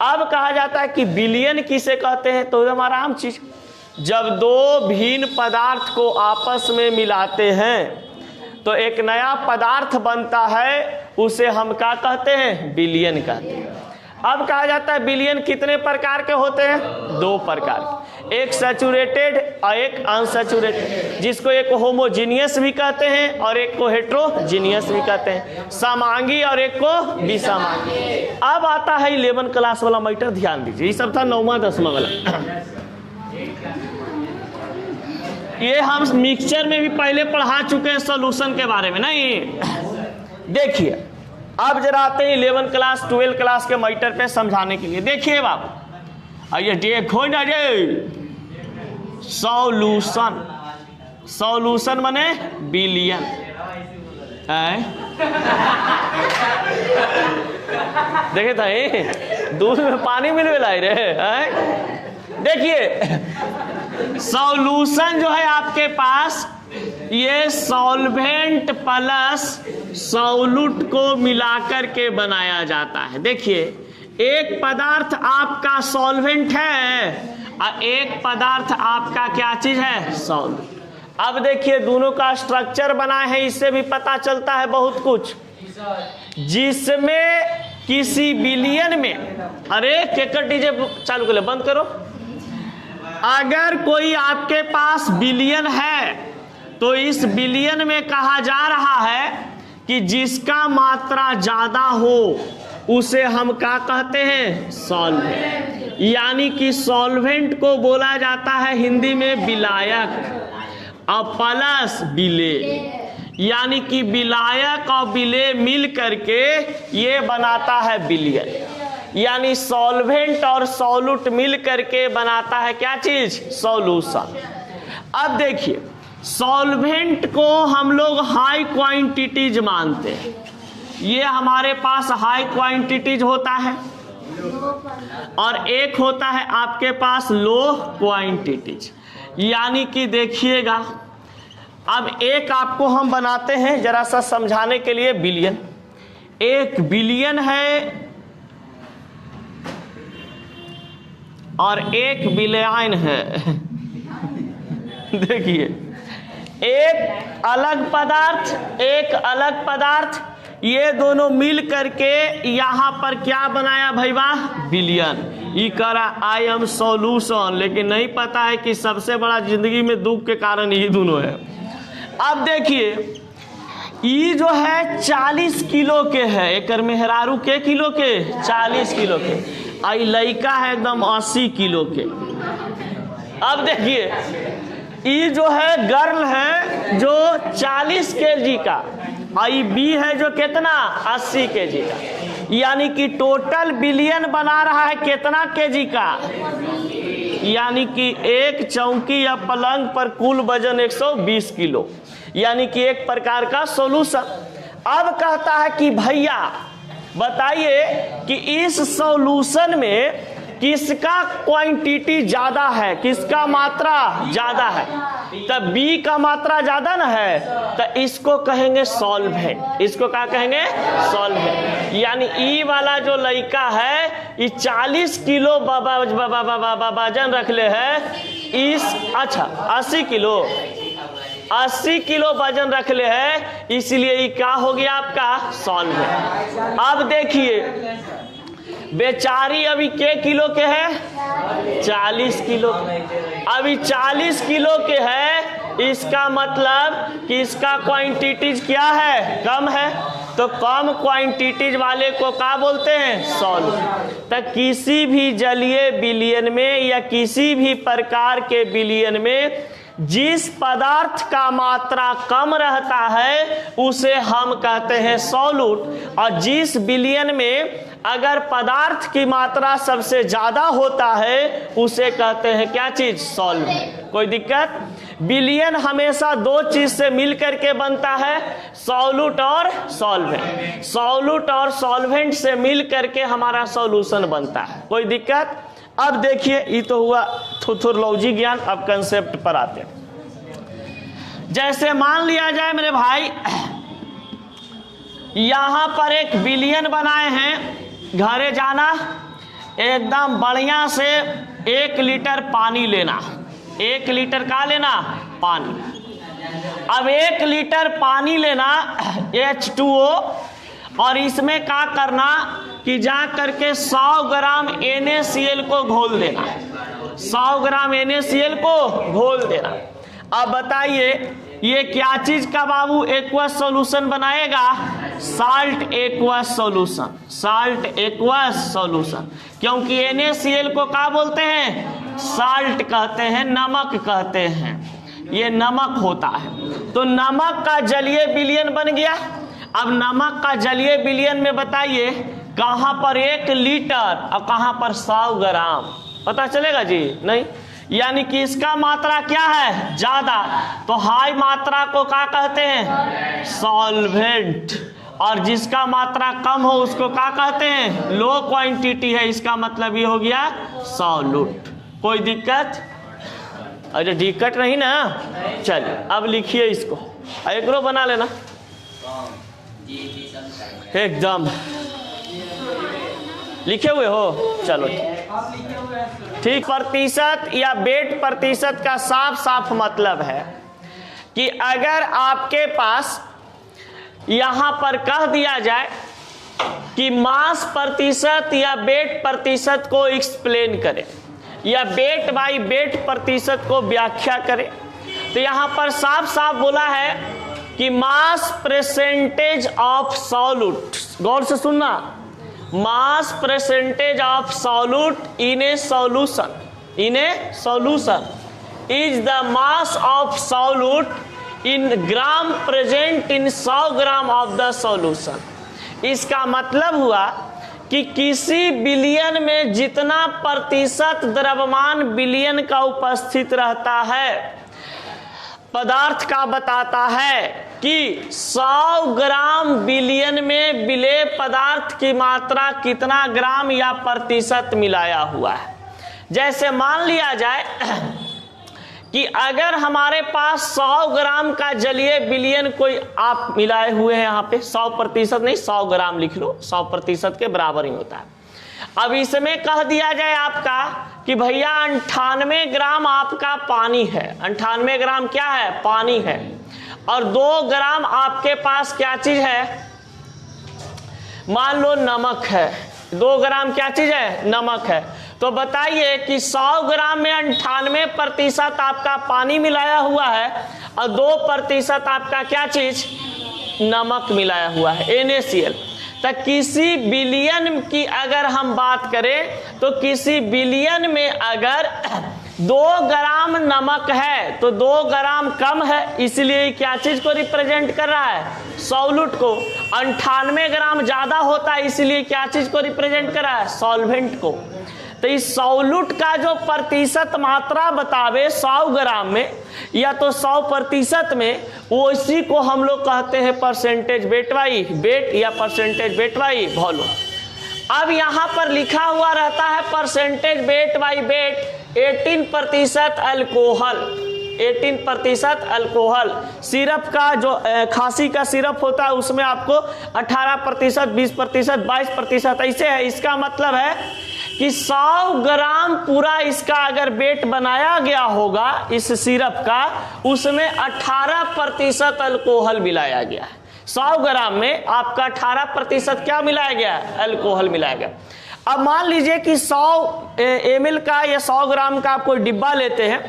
अब कहा जाता है कि बिलियन किसे कहते हैं, तो हमारा आम चीज, जब 2 भिन्न पदार्थ को आपस में मिलाते हैं तो एक नया पदार्थ बनता है, उसे हम क्या कहते हैं, बिलियन कहते हैं। अब कहा जाता है बिलियन कितने प्रकार के होते हैं, 2 प्रकार, एक सैचुरेटेड और एक अनसैचुरेटेड, जिसको एक होमोजीनियस भी कहते हैं और एक को हेट्रोजीनियस भी कहते हैं, समांगी और एक को विषमांगी। अब आता है 11 क्लास वाला मैटर, ध्यान दीजिए, ये सब था 9वां 10वां वाला। ये हम मिक्सचर में भी पहले पढ़ा चुके हैं सॉल्यूशन के बारे में, नहीं। देखिए अब जरा आते हैं 11 क्लास 12 क्लास के मैटर पे समझाने के लिए। देखिए बाबू, आइए देखो ना ये सॉल्यूशन, सॉल्यूशन माने बिलियन, देखे था दूध में पानी मिलवे लाई रे। देखिए सॉल्यूशन जो है आपके पास, ये सॉल्वेंट प्लस सॉल्यूट को मिलाकर के बनाया जाता है। देखिए एक पदार्थ आपका सॉल्वेंट है और एक पदार्थ आपका क्या चीज है, सॉल्यूट। अब देखिए दोनों का स्ट्रक्चर बना है, इससे भी पता चलता है बहुत कुछ, जिसमें किसी बिलियन में, अरे केकर डीजे चालू कर ले, बंद करो। अगर कोई आपके पास बिलियन है तो इस बिलियन में कहा जा रहा है कि जिसका मात्रा ज्यादा हो उसे हम क्या कहते हैं, सॉल्वेंट। यानी कि सॉल्वेंट को बोला जाता है हिंदी में विलायक और प्लस विलेय, यानी कि विलायक और विलेय मिल करके ये बनाता है बिलियन। यानी सॉल्वेंट और सॉल्यूट मिल करके बनाता है क्या चीज, सॉल्यूशन। अब देखिए सॉल्वेंट को हम लोग हाई क्वांटिटीज मानते हैं, ये हमारे पास हाई क्वांटिटीज होता है। और एक होता है आपके पास लो क्वांटिटीज। यानी कि देखिएगा, अब एक आपको हम बनाते हैं जरा सा समझाने के लिए बिलियन। 1 बिलियन है और 1 बिलियन है। देखिए, एक अलग पदार्थ, ये दोनों मिल करके यहां पर क्या बनाया भैया? बिलियन। ये करा आई एम सॉल्यूशन, लेकिन नहीं पता है कि सबसे बड़ा जिंदगी में दुख के कारण ये दोनों है। अब देखिए, ये जो है 40 किलो के है, एक मेहरारू के किलो के 40 किलो के, आई लड़का है एकदम 80 किलो के। अब देखिए, ये जो है गर्ल है जो 40 केजी का, आई बी है जो कितना 80 केजी का। यानी कि टोटल बिलियन बना रहा है कितना केजी का? यानी कि एक चौकी या पलंग पर कुल वजन 120 किलो, यानी कि एक प्रकार का सॉल्यूशन। अब कहता है कि भैया बताइए कि इस सॉल्यूशन में किसका क्वांटिटी ज्यादा है, किसका मात्रा ज्यादा है? तब बी का मात्रा ज्यादा ना है, तो इसको कहेंगे सॉल्वेंट। इसको क्या कहेंगे? सॉल्वेंट। यानी ई वाला जो लड़का है ये 40 किलो वजन रख ले है, इस 80 किलो वजन रख ले है, इसलिए ये क्या हो गया आपका? सॉल्वेंट। अब देखिए, बेचारी अभी के किलो के है? 40 किलो। अभी 40 किलो के है, इसका मतलब कि इसका क्वांटिटीज क्या है? कम है। तो कम क्वांटिटीज वाले को क्या बोलते हैं? सॉल्वेंट। तो किसी भी जलीय विलयन में या किसी भी प्रकार के विलयन में जिस पदार्थ का मात्रा कम रहता है उसे हम कहते हैं सॉल्यूट, और जिस विलयन में अगर पदार्थ की मात्रा सबसे ज्यादा होता है उसे कहते हैं क्या चीज? सॉल्वेंट। कोई दिक्कत? विलयन हमेशा 2 चीज से मिलकर के बनता है, सॉल्यूट और सॉल्वेंट। सॉल्यूट और सॉल्वेंट से मिल करके हमारा सॉल्यूशन बनता है। कोई दिक्कत? अब देखिए, ये तो हुआ थोथोलॉजी ज्ञान। अब कंसेप्ट पर आते हैं। जैसे मान लिया जाए मेरे भाई, यहां पर एक बिलियन बनाए हैं, घरे जाना, एकदम बढ़िया से 1 लीटर पानी लेना। 1 लीटर का लेना? पानी। अब 1 लीटर पानी लेना H2O, और इसमें क्या करना कि जा करके 100 ग्राम NaCl को घोल देना। 100 ग्राम NaCl को घोल देना। अब बताइए ये क्या चीज का बाबू एक्वस सॉल्यूशन बनाएगा? Salt aqueous solution. Salt aqueous solution, क्योंकि NaCl को क्या बोलते हैं? साल्ट कहते हैं, नमक कहते हैं। ये नमक होता है। तो नमक का जलीय विलयन बन गया। अब नमक का जलीय विलयन में बताइए कहां पर 1 लीटर और कहां पर 100 ग्राम? पता चलेगा जी? नहीं। यानी कि इसका मात्रा क्या है? ज्यादा। तो हाई मात्रा को क्या कहते हैं? सॉल्वेंट। और जिसका मात्रा कम हो उसको क्या कहते हैं? लो क्वांटिटी है, इसका मतलब ये हो गया सॉल्यूट। कोई दिक्कत? अरे दिक्कत नहीं ना? चलिए अब लिखिए इसको, एकरो बना लेना एकदम। लिखे हुए हो? चलो ठीक। प्रतिशत या वेट प्रतिशत का साफ साफ मतलब है कि अगर आपके पास यहां पर कह दिया जाए कि मास प्रतिशत या वेट प्रतिशत को एक्सप्लेन करें या वेट बाई वेट प्रतिशत को व्याख्या करें, तो यहां पर साफ साफ बोला है कि मास परसेंटेज ऑफ सॉल्यूट, गौर से सुनना, mass percentage of solute in A solution, in A solution is the mass of solute in gram present in 100 gram of the solution. इसका मतलब हुआ कि किसी विलयन में जितना प्रतिशत द्रव्यमान विलयन का उपस्थित रहता है, पदार्थ का बताता है कि 100 ग्राम बिलियन में विलेय पदार्थ की मात्रा कितना ग्राम या प्रतिशत मिलाया हुआ है। जैसे मान लिया जाए कि अगर हमारे पास 100 ग्राम का जलीय विलयन कोई आप मिलाए हुए हैं, यहाँ पे 100% नहीं 100 ग्राम लिख लो, 100% के बराबर ही होता है। अब इसमें कह दिया जाए आपका कि भैया 98 ग्राम आपका पानी है, 98 ग्राम क्या है, पानी है, और 2 ग्राम आपके पास क्या चीज है, मान लो नमक है। 2 ग्राम क्या चीज है, नमक है। तो बताइए कि 100 ग्राम में 98% आपका पानी मिलाया हुआ है और 2% आपका क्या चीज, नमक मिलाया हुआ है, NaCl। तो किसी बिलियन की अगर हम बात करें तो किसी बिलियन में अगर 2 ग्राम नमक है तो 2 ग्राम कम है, इसलिए क्या चीज को रिप्रेजेंट कर रहा है, सॉल्यूट को। 98 ग्राम ज्यादा होता है, इसलिए क्या चीज को रिप्रेजेंट कर रहा है, सॉल्वेंट को। तो इस सॉल्यूट का जो प्रतिशत मात्रा बतावे 100 ग्राम में या तो 100% में, वो इसी को हम लोग कहते हैं परसेंटेज वेट बाई वेट या परसेंटेज वेट बाई वॉल्यूम। अब यहाँ पर लिखा हुआ रहता है percentage weight by wait 18% alcohol, 18% alcohol. Syrup का जो खांसी का सिरप होता है उसमें आपको 18%, 20%, 22% ऐसे है। इसका मतलब है कि 100 ग्राम पूरा इसका अगर वेट बनाया गया होगा इस सिरप का, उसमें 18% अल्कोहल मिलाया गया है। 100 ग्राम में आपका 18% क्या मिलाया गया है, अल्कोहल मिलाया गया। अब मान लीजिए कि 100 ml का या 100 ग्राम का आप कोई डिब्बा लेते हैं,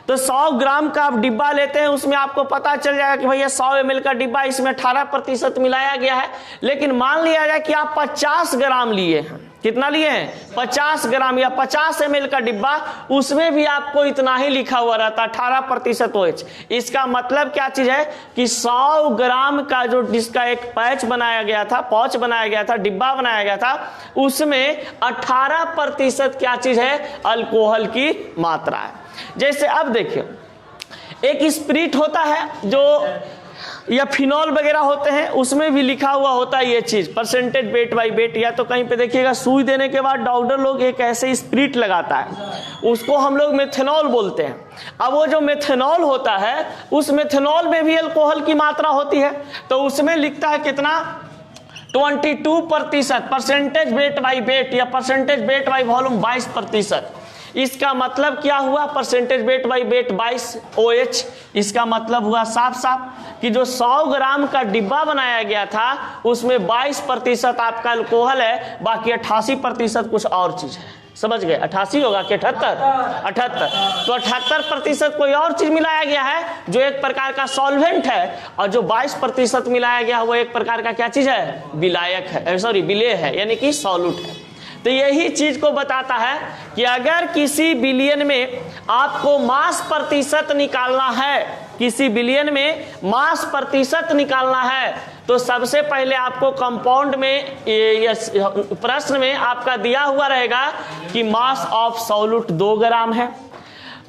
तो 100 ग्राम का आप डिब्बा लेते हैं, उसमें आपको पता चल जाएगा कि भैया 100 ml का डिब्बा, इसमें 18% मिलाया गया है। लेकिन मान लिया जाए कि आप 50 ग्राम लिए हैं, कितना लिए हैं, 50 ग्राम या 50 ml का डिब्बा, उसमें भी आपको इतना ही लिखा हुआ रहता, 18% OH। इसका मतलब क्या चीज है कि 100 ग्राम का जो जिसका एक पैच बनाया गया था, पाउच बनाया गया था, डिब्बा बनाया गया था, उसमें 18% क्या चीज है, अल्कोहल की मात्रा है। जैसे अब देखिए एक स्पिरिट होता है जो या फिनॉल वगैरह होते हैं, उसमें भी लिखा हुआ होता है ये चीज परसेंटेज वेट बाई वेट। या तो कहीं पे देखिएगा सुई देने के बाद डॉक्टर लोग एक ऐसे स्पिरिट लगाता है, उसको हम लोग मेथेनॉल बोलते हैं। अब वो जो मेथेनॉल होता है उस मेथेनॉल में भी अल्कोहल की मात्रा होती है, तो उसमें लिखता है कितना, 22%, परसेंटेज वेट बाई वेट या परसेंटेज वेट बाई वॉल्यूम 22%। इसका मतलब क्या हुआ, percentage weight by wait 22 OH। इसका मतलब हुआ साफ साफ कि जो 100 ग्राम का डिब्बा बनाया गया था उसमें 22% आपका अल्कोहल है, बाकी 88% कुछ और चीज है। समझ गए, 88 होगा कि 78? तो 78% कोई और चीज मिलाया गया है जो एक प्रकार का सॉल्वेंट है, और जो 22% मिलाया गया वो एक प्रकार का क्या चीज है, विलायक है, सॉरी विलेय है, यानी कि सॉल्यूट है। तो यही चीज को बताता है कि अगर किसी बिलियन में आपको मास प्रतिशत निकालना है, किसी बिलियन में मास प्रतिशत निकालना है, तो सबसे पहले आपको कंपाउंड में प्रश्न में आपका दिया हुआ रहेगा कि मास ऑफ सॉल्यूट 2 ग्राम है,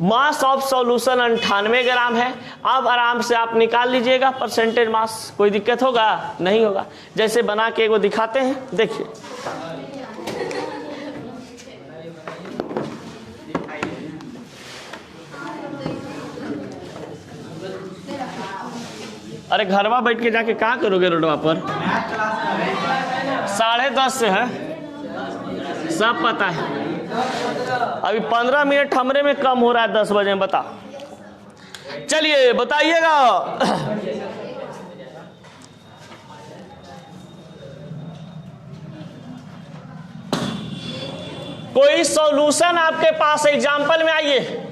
मास ऑफ सॉल्यूशन 98 ग्राम है। अब आराम से आप निकाल लीजिएगा परसेंटेज मास, कोई दिक्कत होगा नहीं होगा। जैसे बना के वो दिखाते हैं, देखिए अरे घरवा बैठ के जाके क्या करोगे रोडवा पर, 10:30 से है, सब पता है। अभी 15 मिनट हमरे में कम हो रहा है, 10 बजे में बता। चलिए बताइएगा, कोई सॉल्यूशन आपके पास, एग्जाम्पल में आइए।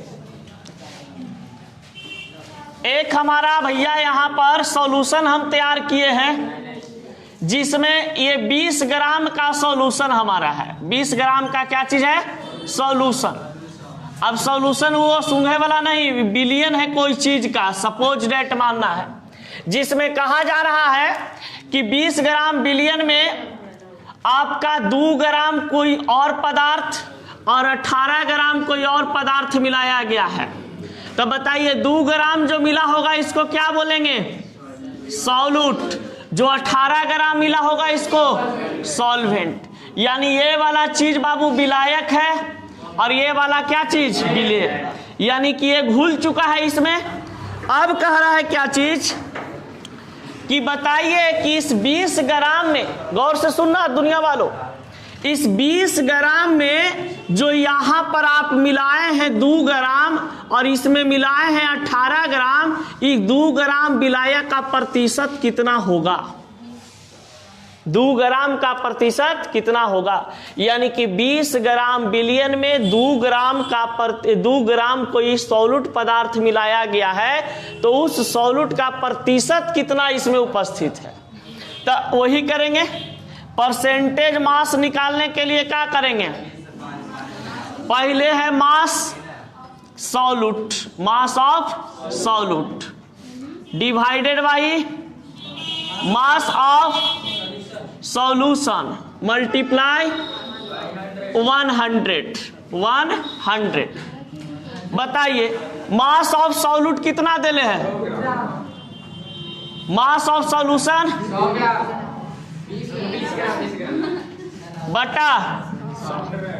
एक हमारा भैया यहाँ पर सॉल्यूशन हम तैयार किए हैं जिसमें ये 20 ग्राम का सॉल्यूशन हमारा है। 20 ग्राम का क्या चीज है, सॉल्यूशन। अब सॉल्यूशन वो सूंघे वाला नहीं, बिलियन है कोई चीज का, सपोज डेट मानना है, जिसमें कहा जा रहा है कि 20 ग्राम बिलियन में आपका 2 ग्राम कोई और पदार्थ और 18 ग्राम कोई और पदार्थ मिलाया गया है। तो बताइए 2 ग्राम जो मिला होगा इसको क्या बोलेंगे? सॉल्यूट। जो 18 ग्राम मिला होगा इसको सॉल्वेंट। यानी ये वाला चीज बाबू विलायक है और ये वाला क्या चीज? विलेय। यानी कि ये घुल चुका है इसमें। अब कह रहा है क्या चीज कि बताइए कि इस 20 ग्राम में, गौर से सुनना दुनिया वालों, इस 20 ग्राम में जो यहां पर आप मिलाए हैं 2 ग्राम और इसमें मिलाए हैं 18 ग्राम, ये 2 ग्राम विलायक का प्रतिशत कितना होगा? 2 ग्राम का प्रतिशत कितना होगा? यानी कि 20 ग्राम विलियन में 2 ग्राम कोई सॉल्यूट पदार्थ मिलाया गया है, तो उस सॉल्यूट का प्रतिशत कितना इसमें उपस्थित है। तो वही करेंगे। परसेंटेज मास निकालने के लिए क्या करेंगे? पहले है mass solute, mass of solute divided by mass of solution multiply 100। बताइए मास ऑफ सॉल्यूट कितना देले हैं? मास ऑफ सॉल्यूशन बटा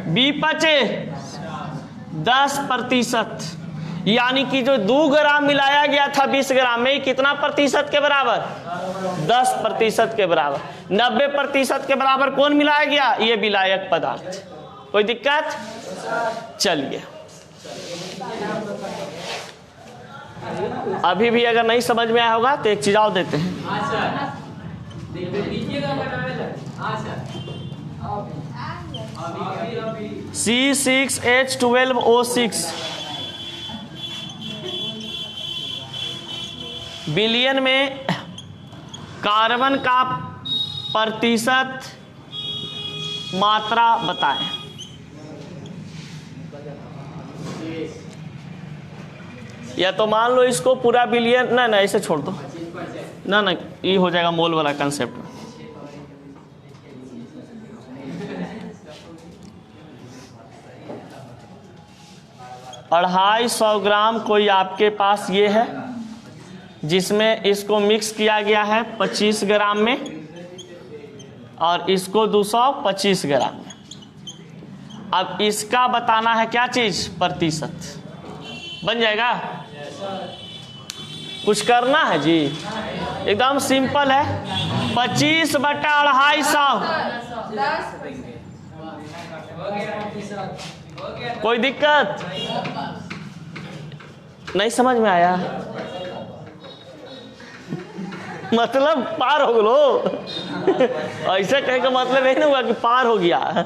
बी पचे 10%। यानी कि जो 2 ग्राम मिलाया गया था 20 ग्राम में, कितना प्रतिशत के बराबर? 10% के बराबर। 90% के बराबर कौन मिलाया गया? ये विलायक पदार्थ। कोई दिक्कत? चलिए, अभी भी अगर नहीं समझ में आया होगा तो एक चीज और देते हैं। C6H12O6 बिलियन में कार्बन का प्रतिशत मात्रा बताएं। या तो मान लो इसको पूरा बिलियन, ना ऐसे छोड़ दो, ना ये हो जाएगा मोल वाला कंसेप्ट। अढ़ाई 100 ग्राम कोई आपके पास ये है, जिसमें इसको मिक्स किया गया है 25 ग्राम में और इसको 225 ग्राम में। अब इसका बताना है क्या चीज? प्रतिशत। बन जाएगा? कुछ करना है जी? एकदम सिंपल है। 25 बटा 250। कोई दिक्कत? नहीं समझ में आया? मतलब पार हो लो। ऐसे कहे का मतलब यही ना हुआ कि पार हो गया।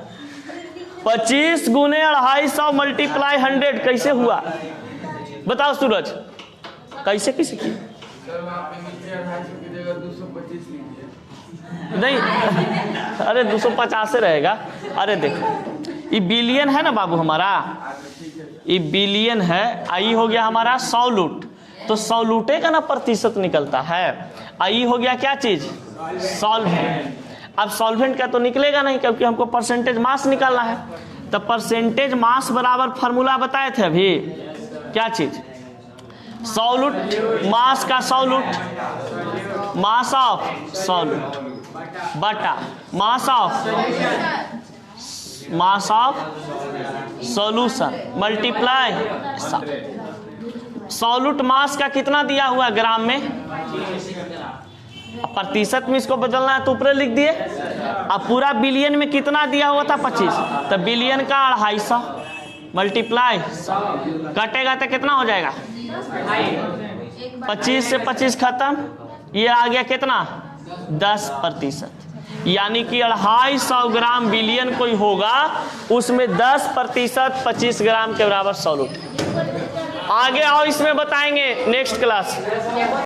25 गुने 250 मल्टीप्लाई 100 कैसे हुआ? बताओ सूरज, कैसे किसी की? नहीं, अरे 250 रहेगा। अरे देखो, ये बिलियन है ना बाबू हमारा, ये बिलियन है। आई हो गया हमारा सॉल्यूट, तो सॉल्यूटे का ना प्रतिशत निकलता है। आई हो गया क्या चीज? सॉल्वेंट। अब सॉल्वेंट का तो निकलेगा नहीं, क्योंकि हमको परसेंटेज मास निकालना है। तो परसेंटेज मास बराबर फार्मूला बताए थे अभी, क्या चीज? सॉल्यूट मास का सॉल्यूट, मास ऑफ सॉल्यूट बटा मास of solution multiply. Solute mass का कितना दिया हुआ ग्राम में? प्रतिशत में इसको बदलना है तो ऊपर लिख दिए। अब पूरा बिलियन में कितना दिया हुआ था? 25। तो बिलियन का 250 मल्टीप्लाई, कटेगा तो कितना हो जाएगा? 25 से 25 खत्म। ये आ गया कितना? 10%। यानी कि 250 ग्राम बिलियन कोई होगा, उसमें 10% 25 ग्राम के बराबर सॉल्यूट। आगे आओ, इसमें बताएंगे नेक्स्ट क्लास।